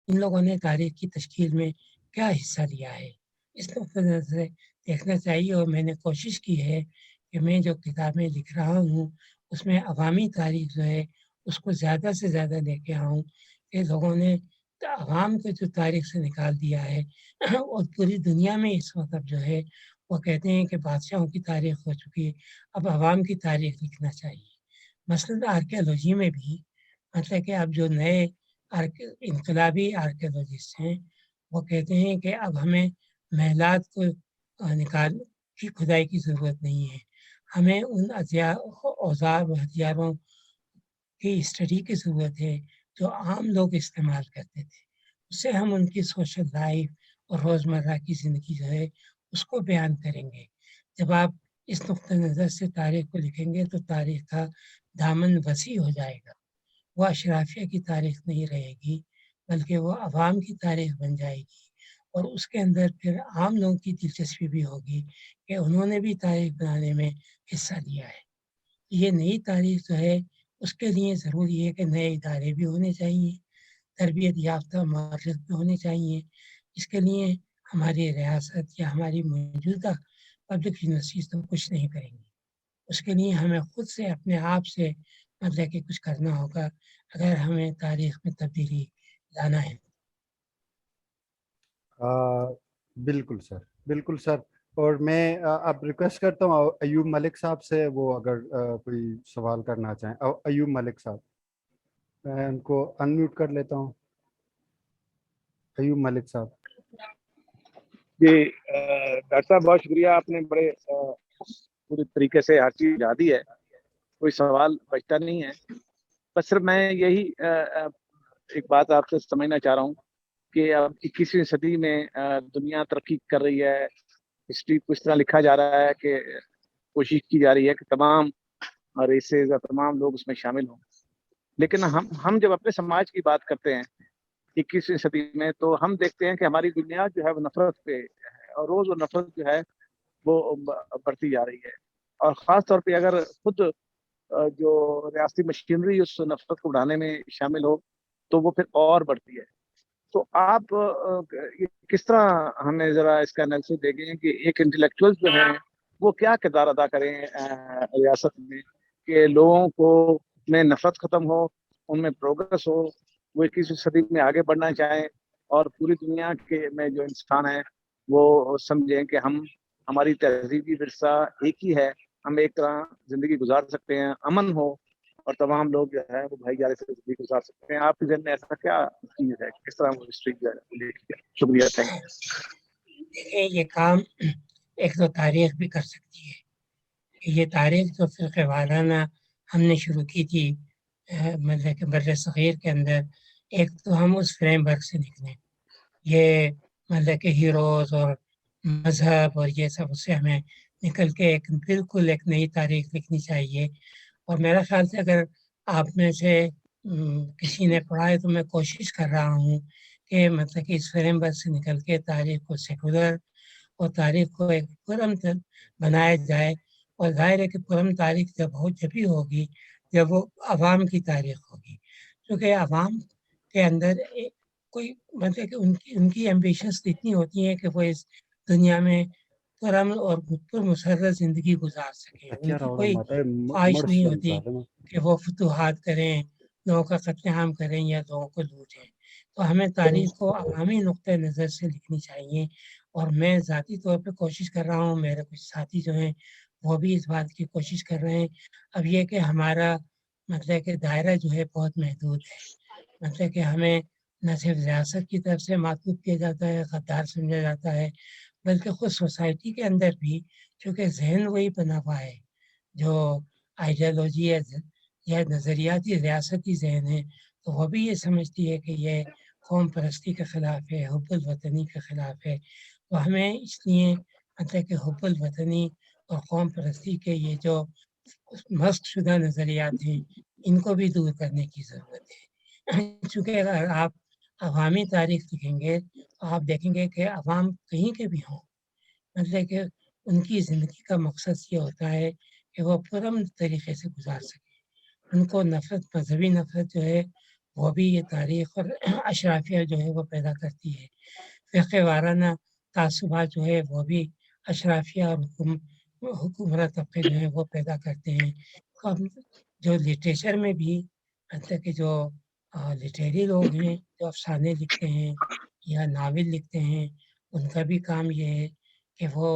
[SPEAKER 2] ان لوگوں نے تاریخ کی تشکیل میں کیا حصہ لیا ہے، اس نقطۂ نظر سے دیکھنا چاہیے. اور میں نے کوشش کی ہے کہ میں جو کتابیں لکھ رہا ہوں اس میں عوامی تاریخ جو ہے اس کو زیادہ سے زیادہ لے کے آؤں کہ لوگوں نے عوام کو جو تاریخ سے نکال دیا ہے. اور پوری دنیا میں اس وقت اب جو ہے وہ کہتے ہیں کہ بادشاہوں کی تاریخ ہو چکی ہے، اب عوام کی تاریخ لکھنا چاہیے. مثلاً آرکیالوجی میں بھی مطلب کہ اب جو نئے انقلابی آرکیالوجسٹ ہیں وہ کہتے ہیں کہ اب ہمیں محلات کو نکال کی کھدائی کی ضرورت نہیں ہے، ہمیں ان اوزار و ہتھیاروں کی اسٹڈی کی ضرورت ہے جو عام لوگ استعمال کرتے تھے. اس سے ہم ان کی سوشل لائف اور روزمرہ کی زندگی جو ہے اس کو بیان کریں گے. جب آپ اس نقطۂ نظر سے تاریخ کو لکھیں گے تو تاریخ کا دامن وسیع ہو جائے گا. وہ اشرافیہ کی تاریخ نہیں رہے گی بلکہ وہ عوام کی تاریخ بن جائے گی. اور اس کے اندر پھر عام لوگوں کی دلچسپی بھی ہوگی کہ انہوں نے بھی تاریخ بنانے میں حصہ لیا ہے. یہ نئی تاریخ جو ہے اس کے لیے ضروری ہے کہ نئے ادارے بھی ہونے چاہیے، تربیت یافتہ مورخ بھی ہونے چاہیے. اس کے لیے ہماری ریاست یا ہماری موجودہ پبلک یونیورسٹیز تو کچھ نہیں کریں گی. اس کے لیے ہمیں خود سے اپنے آپ سے مطلب کہ کچھ کرنا ہوگا اگر ہمیں تاریخ میں تبدیلی لانا ہے.
[SPEAKER 3] بالکل سر، بالکل سر. اور میں اب ریکویسٹ کرتا ہوں ایوب ملک صاحب سے، وہ اگر کوئی سوال کرنا چاہیں. ایوب ملک صاحب، میں ان کو انمیوٹ کر لیتا ہوں. ایوب ملک صاحب.
[SPEAKER 7] جی ڈاکٹر صاحب بہت شکریہ، آپ نے بڑے پوری طریقے سے ہر چیز بجا دی ہے، کوئی سوال بچتا نہیں ہے. بس صرف میں یہی ایک بات آپ سے سمجھنا چاہ رہا ہوں کہ اب 21ویں صدی میں دنیا ترقی کر رہی ہے، ہسٹری کو اس طرح لکھا جا رہا ہے کہ کوشش کی جا رہی ہے کہ تمام ریسز اور تمام لوگ اس میں شامل ہوں. لیکن ہم جب اپنے سماج کی بات کرتے ہیں 21ویں صدی میں، تو ہم دیکھتے ہیں کہ ہماری دنیا جو ہے وہ نفرت پہ ہے، اور روز وہ نفرت جو ہے وہ بڑھتی جا رہی ہے. اور خاص طور پہ اگر خود جو ریاستی مشینری اس نفرت کو بڑھانے میں شامل ہو تو وہ پھر اور بڑھتی ہے. تو آپ کس طرح ہمیں ذرا اس کا انالیسس دیں گے کہ ایک انٹلیکچوئل جو ہیں وہ کیا کردار ادا کریں ریاست میں کہ لوگوں کو میں نفرت ختم ہو، ان میں پروگرس ہو، وہ 21ویں صدی میں آگے بڑھنا چاہیں، اور پوری دنیا کے میں جو انسان ہیں وہ سمجھیں کہ ہماری تہذیبی ورثہ ایک ہی ہے، ہم ایک طرح زندگی گزار سکتے ہیں، امن ہو اور تمام لوگ جو ہے وہ بھائی چارے سے زندگی گزار سکتے ہیں. آپ کے ذہن میں ایسا کیا چیز ہے، کس طرح وہ ہسٹری جو ہے؟ شکریہ، تھینک یو.
[SPEAKER 2] دیکھیں یہ کام ایک تو تاریخ بھی کر سکتی ہے. یہ تاریخ جو فرقہ وارانہ ہم نے شروع کی تھی مطلب کہ بر صغیر کے اندر، ایک تو ہم اس فریم ورک سے نکلیں. یہ مطلب کہ ہیروز اور مذہب اور یہ سب اس سے ہمیں نکل کے ایک بالکل ایک نئی تاریخ لکھنی چاہیے. اور میرا خیال سے اگر آپ میں سے کسی نے پڑھا ہے تو میں کوشش کر رہا ہوں کہ مطلب کہ اس فریم ورک سے نکل کے تاریخ کو سیکولر اور تاریخ کو ایک پرم بنایا جائے. اور ظاہر ہے کہ پرم تاریخ جب ہی ہوگی جب وہ عوام کی تاریخ ہوگی، کیونکہ عوام کے اندر کوئی مطلب کہ ان کی ایمبیشنس اتنی ہوتی ہیں کہ وہ اس دنیا میں پرامن اور پر مسرت زندگی گزار سکیں. ان کی کوئی خواہش نہیں ہوتی کہ وہ فتوحات کریں، لوگوں کا قتل عام کریں یا لوگوں کو لوٹیں. تو ہمیں تاریخ کو عوامی نقطۂ نظر سے لکھنی چاہیے. اور میں ذاتی طور پہ کوشش کر رہا ہوں، میرے کچھ ساتھی جو ہیں وہ بھی اس بات کی کوشش کر رہے ہیں. اب یہ کہ ہمارا مطلب کہ دائرہ جو ہے بہت محدود ہے، مطلب کہ ہمیں نہ صرف ریاست کی طرف سے معطوف کیا جاتا ہے، غدار سمجھا جاتا ہے، بلکہ خود سوسائٹی کے اندر بھی، چونکہ ذہن وہی بنا ہوا ہے جو آئیڈیالوجی یا نظریاتی ریاستی ذہن ہے، تو وہ بھی یہ سمجھتی ہے کہ یہ قوم پرستی کے خلاف ہے، حب الوطنی کے خلاف ہے. تو ہمیں اس لیے مطلب کہ حب الوطنی اور قوم پرستی کے یہ جو مسخ شدہ نظریات ہیں ان کو بھی دور کرنے کی ضرورت ہے. چونکہ اگر آپ عوامی تاریخ لکھیں گے تو آپ دیکھیں گے کہ عوام کہیں کے بھی ہوں، مطلب کہ ان کی زندگی کا مقصد یہ ہوتا ہے کہ وہ پرامن طریقے سے گزار سکیں. ان کو نفرت، مذہبی نفرت جو ہے وہ بھی یہ تاریخ اور اشرافیہ جو ہے وہ پیدا کرتی ہے. فرقہ وارانہ تعصبات جو ہے وہ بھی اشرافیہ اور حکمراں طبقے جو ہیں وہ پیدا کرتے ہیں. جو لٹریچر میں بھی مطلب کہ جو لٹریری لوگ ہیں جو افسانے لکھتے ہیں یا ناول لکھتے ہیں، ان کا بھی کام یہ ہے کہ وہ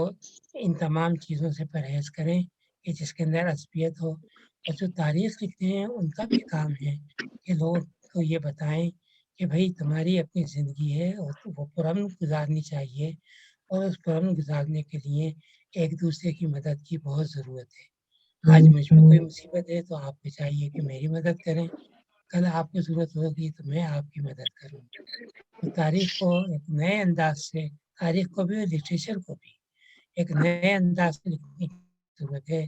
[SPEAKER 2] ان تمام چیزوں سے پرہیز کریں کہ جس کے اندر عصبیت ہو. اور جو تاریخ لکھتے ہیں ان کا بھی کام ہے کہ لوگوں کو یہ بتائیں کہ بھئی تمہاری اپنی زندگی ہے اور وہ پرامن گزارنی چاہیے، اور اس پرامن گزارنے کے لیے ایک دوسرے کی مدد کی بہت ضرورت ہے. آج مجھ میں کوئی مصیبت ہے تو آپ کو چاہیے کہ میری مدد کریں، کل آپ کو ضرورت ہوگی تو میں آپ کی مدد کروں. تو تاریخ کو ایک نئے انداز سے، تاریخ کو بھی اور لٹریچر کو بھی ایک نئے انداز سے لکھنے کی ضرورت ہے.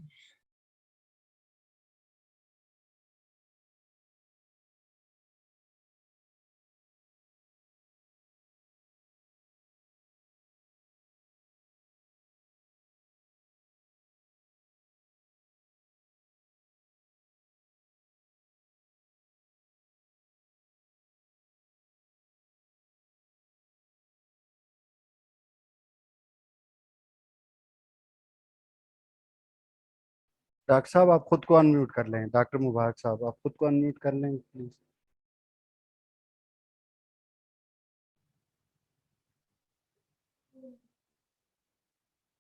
[SPEAKER 3] ڈاکٹر صاحب آپ خود کو انمیوٹ کر لیں. ڈاکٹر مبارک صاحب آپ خود کو انمیوٹ کر لیں پلیز.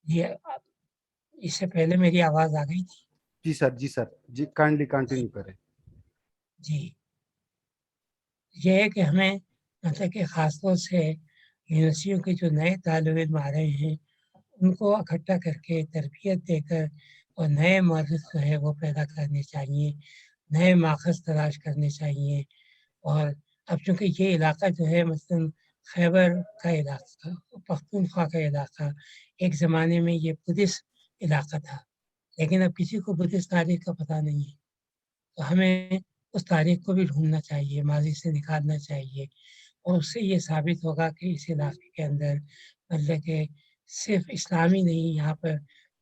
[SPEAKER 2] یہ اس سے پہلے میری آواز آ گئی تھی؟
[SPEAKER 3] جی سر، جی سر، جی کائنڈلی کنٹینیو کریں.
[SPEAKER 2] جی، یہ ہے کہ ہمیں مطلب کہ خاص طور سے یونیورسٹیوں کے جو نئے طالب علم آ رہے ہیں ان کو اکٹھا کر کے تربیت دے کر اور نئے مورخ جو ہے وہ پیدا کرنے چاہیے، نئے ماخذ تلاش کرنے چاہیے. اور اب چونکہ یہ علاقہ جو ہے مثلاً خیبر کا علاقہ، پختونخوا کا علاقہ، ایک زمانے میں یہ بدھسٹ علاقہ تھا، لیکن اب کسی کو بدھسٹ تاریخ کا پتہ نہیں ہے، تو ہمیں اس تاریخ کو بھی ڈھونڈنا چاہیے، ماضی سے نکالنا چاہیے، اور اس سے یہ ثابت ہوگا کہ اس علاقے کے اندر مطلب کہ صرف اسلامی نہیں، یہاں پر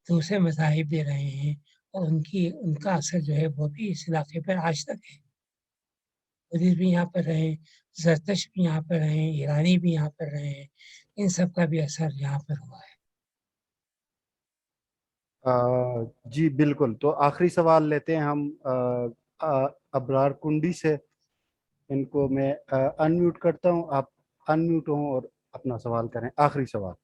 [SPEAKER 2] دوسرے مذاہب دے رہے ہیں، اور ان کا اثر جو ہے وہ بھی اس علاقے پر آج تک ہے۔ بدھسٹ بھی یہاں پر رہے، زرتشت بھی یہاں پر رہے، ایرانی بھی یہاں پر رہے ہیں، ان سب کا بھی اثر یہاں پر ہوا ہے۔
[SPEAKER 3] جی بالکل، تو آخری سوال لیتے ہیں ہم ابرار کنڈی سے۔ ان کو میں انمیوٹ کرتا ہوں، آپ انمیوٹ ہوں اور اپنا سوال کریں، آخری سوال۔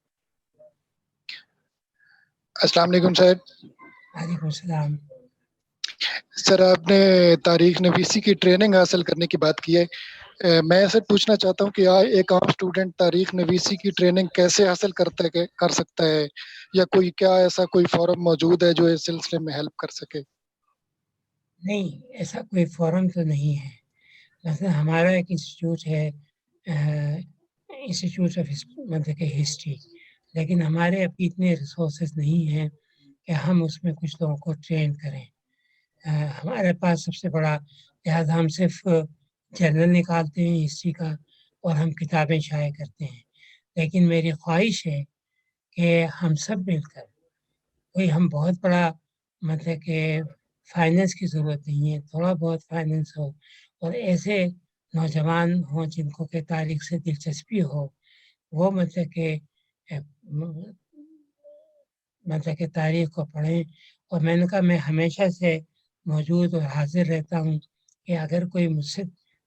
[SPEAKER 8] السلام علیکم سر۔
[SPEAKER 2] وعلیکم السلام۔
[SPEAKER 8] سر آپ نے تاریخ نویسی کی ٹریننگ حاصل کرنے کی بات کی ہے، میں ایسے پوچھنا چاہتا ہوں کہ ایک عام اسٹوڈنٹ تاریخ نویسی کی ٹریننگ کیسے حاصل کر سکتا ہے، یا کیا ایسا کوئی فورم موجود ہے جو اس سلسلے میں ہیلپ کر سکے؟
[SPEAKER 2] نہیں، ایسا کوئی فورم تو نہیں ہے۔ مثلا ہمارا ایک انسٹیٹیوٹ ہے، انسٹیٹیوٹ آف مطلب کہ ہسٹری، لیکن ہمارے ابھی اتنے ریسورسز نہیں ہیں کہ ہم اس میں کچھ لوگوں کو ٹرین کریں۔ ہمارے پاس سب سے بڑا، لہٰذا ہم صرف جرنل نکالتے ہیں ہسٹری کا اور ہم کتابیں شائع کرتے ہیں۔ لیکن میری خواہش ہے کہ ہم سب مل کر کوئی، ہم بہت بڑا مطلب کہ فائننس کی ضرورت نہیں ہے، تھوڑا بہت فائننس ہو، اور ایسے نوجوان ہوں جن کو کہ تاریخ سے دلچسپی ہو، وہ مطلب کہ تاریخ کو پڑھیں۔ اور میں نے کہا میں ہمیشہ سے موجود اور حاضر رہتا ہوں کہ اگر کوئی مجھ سے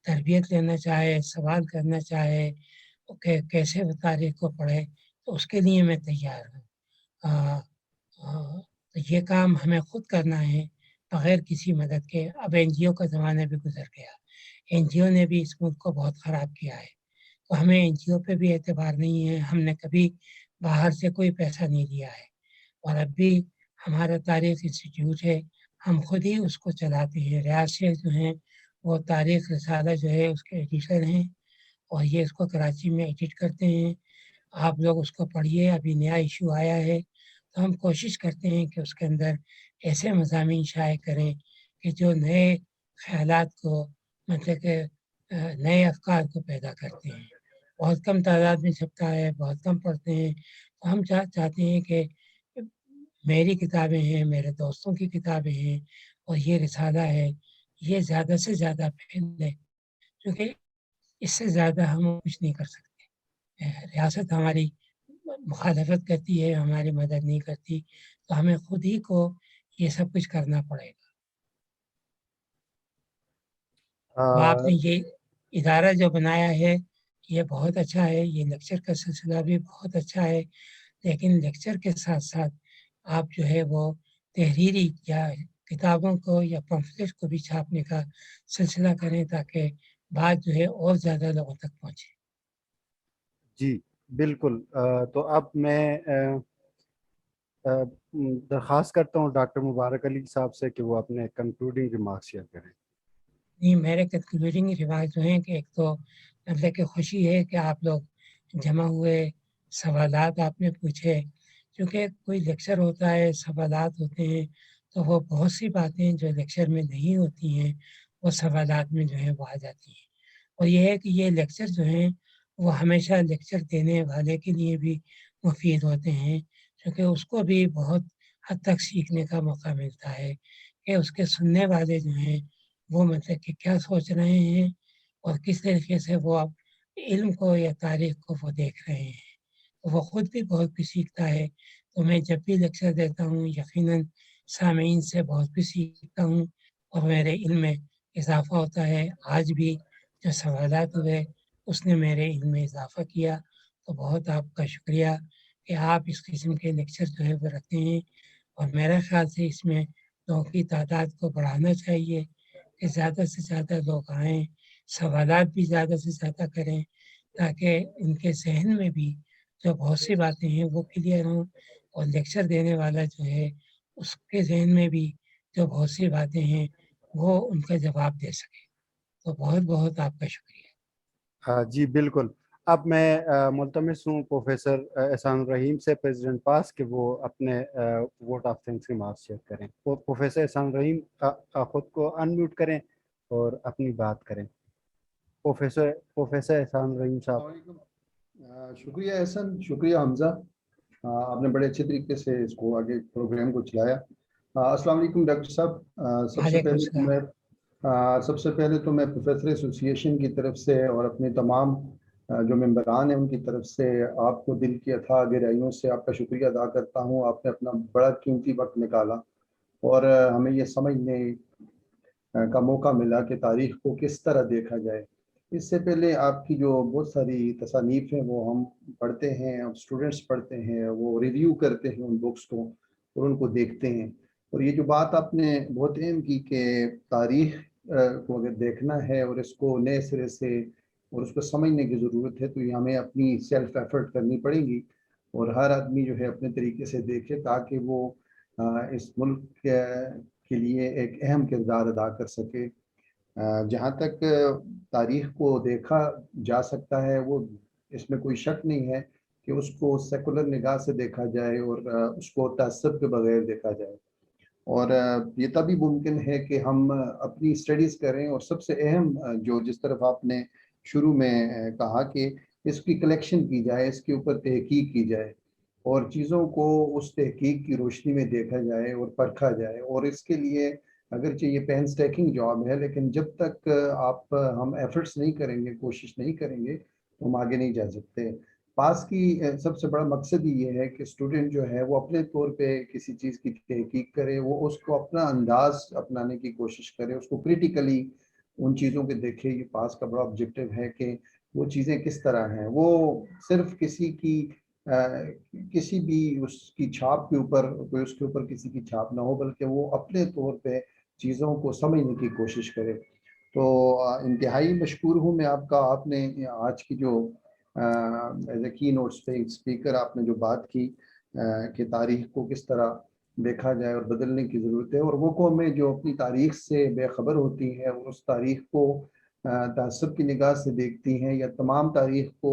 [SPEAKER 2] تربیت لینا چاہے، سوال کرنا چاہے کہ کیسے وہ تاریخ کو پڑھے، تو اس کے لیے میں تیار ہوں۔ تو یہ کام ہمیں خود کرنا ہے بغیر کسی مدد کے۔ اب این جی او کا زمانہ بھی گزر گیا، این جی او نے بھی اس ملک کو بہت خراب کیا ہے، تو ہمیں این جی او پہ بھی اعتبار نہیں ہے، ہم نے کبھی باہر سے کوئی پیسہ نہیں لیا ہے، اور اب بھی ہمارا تاریخ انسٹیٹیوٹ ہے، ہم خود ہی اس کو چلاتے ہیں۔ ریاض شیخ جو ہیں وہ تاریخ رسالہ جو ہے اس کے ایڈیٹر ہیں، اور یہ اس کو کراچی میں ایڈٹ کرتے ہیں۔ آپ لوگ اس کو پڑھیے، ابھی نیا ایشو آیا ہے، تو ہم کوشش کرتے ہیں کہ اس کے اندر ایسے مضامین شائع کریں کہ جو نئے خیالات کو مطلب کہ نئے افکار کو پیدا کرتے ہیں۔ بہت کم تعداد میں چھپتا ہے، بہت کم پڑھتے ہیں، تو ہم چاہتے ہیں کہ میری کتابیں ہیں، میرے دوستوں کی کتابیں ہیں، اور یہ رسالہ ہے، یہ زیادہ سے زیادہ پھیلے، کیونکہ اس سے زیادہ ہم کچھ نہیں کر سکتے۔ ریاست ہماری مخالفت کرتی ہے، ہماری مدد نہیں کرتی، تو ہمیں خود ہی کو یہ سب کچھ کرنا پڑے گا۔ تو آپ نے یہ ادارہ جو بنایا ہے یہ بہت اچھا ہے، یہ لیکچر کا سلسلہ بھی بہت اچھا ہے، لیکن لیکچر کے ساتھ ساتھ آپ جو ہے وہ تحریری یا کتابوں کو یا پمفلٹ کو بھی چھاپنے کا سلسلہ کریں، تاکہ بات جو ہے اور زیادہ لوگوں تک پہنچے۔
[SPEAKER 3] جی بالکل، تو اب میں درخواست کرتا ہوں ڈاکٹر مبارک علی صاحب سے کہ وہ اپنے کنکلوڈنگ ریمارکس شیئر کریں۔
[SPEAKER 2] نہیں، میرے کنکلوڈنگ ریمارکس جو ہیں کہ ایک تو مطلب کہ خوشی ہے کہ آپ لوگ جمع ہوئے، سوالات آپ نے پوچھے، کیونکہ کوئی لیکچر ہوتا ہے، سوالات ہوتے ہیں، تو وہ بہت سی باتیں جو لیکچر میں نہیں ہوتی ہیں وہ سوالات میں جو ہے وہ آ جاتی ہیں۔ اور یہ ہے کہ یہ لیکچر جو ہیں وہ ہمیشہ لیکچر دینے والے کے لیے بھی مفید ہوتے ہیں، کیونکہ اس کو بھی بہت حد تک سیکھنے کا موقع ملتا ہے کہ اس کے سننے والے جو ہیں وہ مطلب کہ کیا سوچ رہے ہیں، اور کس طریقے سے وہ اب علم کو یا تاریخ کو وہ دیکھ رہے ہیں، وہ خود بھی بہت کچھ سیکھتا ہے۔ تو میں جب بھی لیکچر دیتا ہوں یقیناً سامعین سے بہت کچھ سیکھتا ہوں، اور میرے علم میں اضافہ ہوتا ہے۔ آج بھی جو سوالات ہوئے اس نے میرے علم میں اضافہ کیا، تو بہت آپ کا شکریہ کہ آپ اس قسم کے لیکچر جو ہے وہ رکھتے ہیں، اور میرے خیال سے اس میں لوگوں کی تعداد کو بڑھانا چاہیے کہ زیادہ سے زیادہ لوگ آئیں، سوالات بھی زیادہ سے زیادہ کریں، تاکہ ان کے ذہن میں بھی جو بہت سی باتیں ہیں وہ کلیئر ہوں، اور لیکچر دینے والا جو ہے اس کے ذہن میں بھی جو بہت سی باتیں ہیں وہ ان کا جواب دے سکے۔ تو بہت بہت آپ کا شکریہ۔
[SPEAKER 3] جی بالکل، اب میں ملتمس ہوں پروفیسر احسان الرحیم سے پریزیڈنٹ پاس کہ وہ اپنے vote of thanks remarks share کریں. پروفیسر احسان الرحیم خود کو انمیوٹ کریں اور اپنی بات کریں. پروفیسر احسان الرحیم صاحب.
[SPEAKER 9] السلام علیکم. شکریہ احسن, شکریہ حمزہ, آپ نے بڑے اچھے طریقے سے اس کو آگے پروگرام کو چلایا. السلام علیکم ڈاکٹر صاحب. سب سے پہلے تو میں پروفیسر ایسوسی ایشن کی طرف سے اور اپنے تمام جو ممبران ہیں ان کی طرف سے آپ کو دل کی اتھاہ گہرائیوں سے آپ کا شکریہ ادا کرتا ہوں. آپ نے اپنا بڑا قیمتی وقت نکالا اور ہمیں یہ سمجھنے کا موقع ملا کہ تاریخ کو کس طرح دیکھا جائے. اس سے پہلے آپ کی جو بہت ساری تصانیف ہیں وہ ہم پڑھتے ہیں, ہم اسٹوڈنٹس پڑھتے ہیں, وہ ریویو کرتے ہیں ان بکس کو اور ان کو دیکھتے ہیں. اور یہ جو بات آپ نے بہت اہم کی کہ تاریخ کو اگر دیکھنا ہے اور اس کو نئے سرے سے اور اس کو سمجھنے کی ضرورت ہے تو یہ ہمیں اپنی سیلف ایفرٹ کرنی پڑے گی اور ہر آدمی جو ہے اپنے طریقے سے دیکھے تاکہ وہ اس ملک کے لیے ایک اہم کردار ادا کر سکے. جہاں تک تاریخ کو دیکھا جا سکتا ہے وہ اس میں کوئی شک نہیں ہے کہ اس کو سیکولر نگاہ سے دیکھا جائے اور اس کو تعصب کے بغیر دیکھا جائے. اور یہ تبھی ممکن ہے کہ ہم اپنی اسٹڈیز کریں اور سب سے اہم جو جس طرف آپ نے شروع میں کہا کہ اس کی کلیکشن کی جائے, اس کے اوپر تحقیق کی جائے اور چیزوں کو اس تحقیق کی روشنی میں دیکھا جائے اور پرکھا جائے. اور اس کے لیے اگرچہ یہ پین سٹیکنگ جاب ہے لیکن جب تک ہم ایفرٹس نہیں کریں گے, کوشش نہیں کریں گے تو ہم آگے نہیں جا سکتے. پاس کی سب سے بڑا مقصد ہی یہ ہے کہ اسٹوڈنٹ جو ہے وہ اپنے طور پہ کسی چیز کی تحقیق کرے, وہ اس کو اپنا انداز اپنانے کی کوشش کرے, اس کو کریٹیکلی ان چیزوں کو دیکھے. یہ پاس کا بڑا آبجیکٹو ہے کہ وہ چیزیں کس طرح ہیں, وہ صرف کسی بھی اس کی چھاپ کے اوپر کوئی اس کے اوپر کسی کی چھاپ نہ ہو بلکہ وہ اپنے طور پہ چیزوں کو سمجھنے کی کوشش کرے. تو انتہائی مشکور ہوں میں آپ کا. آپ نے آج کی جو ایز اے کی نوٹ اسپیکر آپ نے جو بات کی کہ تاریخ کو کس طرح دیکھا جائے اور بدلنے کی ضرورت ہے, اور وہ قومیں جو اپنی تاریخ سے بے خبر ہوتی ہیں اور اس تاریخ کو تعصب کی نگاہ سے دیکھتی ہیں یا تمام تاریخ کو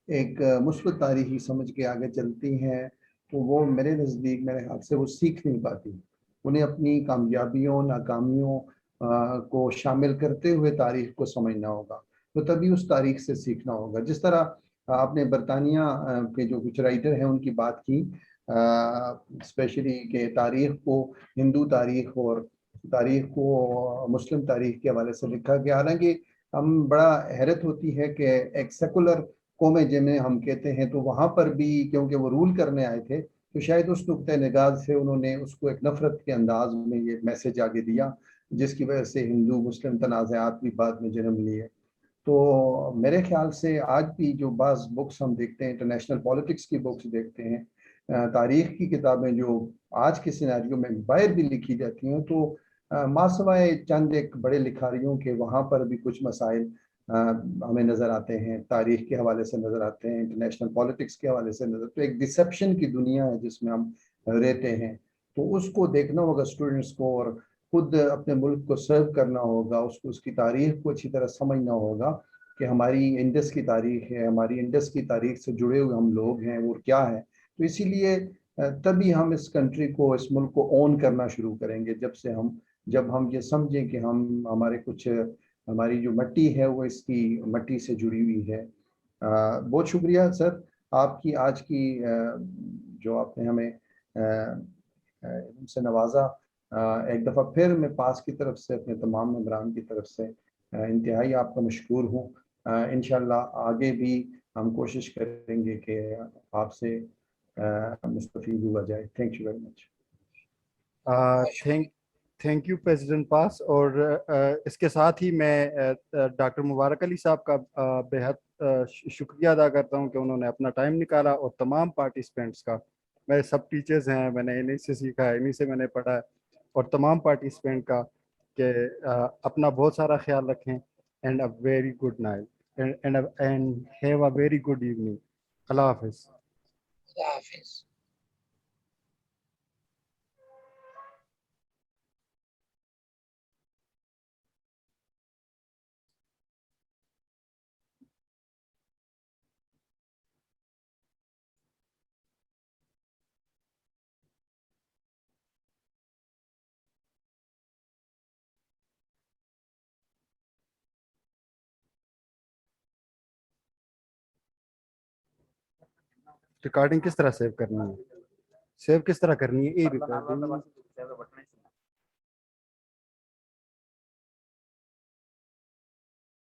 [SPEAKER 9] ایک مثبت تاریخی سمجھ کے آگے چلتی ہیں, تو وہ میرے نزدیک میرے خیال سے وہ سیکھ نہیں پاتی. انہیں اپنی کامیابیوں ناکامیوں کو شامل کرتے ہوئے تاریخ کو سمجھنا ہوگا, تو تبھی اس تاریخ سے سیکھنا ہوگا. جس طرح آپ نے برطانیہ کے جو کچھ رائٹر ہیں ان کی بات کی, اسپیشلی کہ تاریخ کو ہندو تاریخ اور تاریخ کو مسلم تاریخ کے حوالے سے لکھا گیا. حالانکہ ہم بڑا حیرت ہوتی ہے کہ ایک سیکولر قومیں جنہیں ہم کہتے ہیں تو وہاں پر بھی کیونکہ وہ رول کرنے آئے تھے تو شاید اس نقطۂ نگاہ سے انہوں نے اس کو ایک نفرت کے انداز میں یہ میسج آگے دیا جس کی وجہ سے ہندو مسلم تنازعات بھی بعد میں جنم لیے. تو میرے خیال سے آج بھی جو بعض بکس ہم دیکھتے ہیں, انٹرنیشنل پالیٹکس کی بکس دیکھتے ہیں, تاریخ کی کتابیں جو آج کے سیناریو میں باہر بھی لکھی جاتی ہیں, تو ماسوائے چند ایک بڑے لکھاریوں کے وہاں پر بھی کچھ مسائل ہمیں نظر آتے ہیں, تاریخ کے حوالے سے نظر آتے ہیں, انٹرنیشنل پالیٹکس کے حوالے سے نظر. تو ایک ڈسیپشن کی دنیا ہے جس میں ہم رہتے ہیں, تو اس کو دیکھنا ہوگا اسٹوڈنٹس کو اور خود اپنے ملک کو سرو کرنا ہوگا, اس کی تاریخ کو اچھی طرح سمجھنا ہوگا کہ ہماری انڈس کی تاریخ ہے, ہماری انڈس کی تاریخ سے جڑے ہوئے ہم لوگ ہیں وہ کیا ہے. تو اسی لیے تبھی ہم اس کنٹری کو, اس ملک کو اون کرنا شروع کریں گے جب ہم یہ سمجھیں کہ ہماری جو مٹی ہے وہ اس کی مٹی سے جڑی ہوئی ہے. بہت شکریہ سر آپ کی آج کی جو آپ نے ہمیں سے نوازا. ایک دفعہ پھر میں پاس کی طرف سے اپنے تمام ممبران کی طرف سے انتہائی آپ کا مشکور ہوں. انشاءاللہ آگے بھی ہم کوشش کریں گے کہ آپ سے مستفید ہوا جائے. Thank you very much.
[SPEAKER 3] Thank you president پاس. اور اس کے ساتھ ہی میں ڈاکٹر مبارک علی صاحب کا بے حد شکریہ ادا کرتا ہوں کہ انہوں نے اپنا ٹائم نکالا, اور تمام پارٹیسپینٹس کا. میرے سب ٹیچرز ہیں, میں نے انہیں سے سیکھا ہے, انہیں سے میں نے پڑھا ہے, اور تمام پارٹیسپینٹ کا کہ اپنا بہت سارا خیال رکھیں. And a very good night and have a very good evening. اللہ حافظ.
[SPEAKER 2] اللہ حافظ.
[SPEAKER 3] ریکارڈنگ کس طرح سیو کرنی ہے، سیو کس طرح کرنی ہے، ای ریکارڈنگ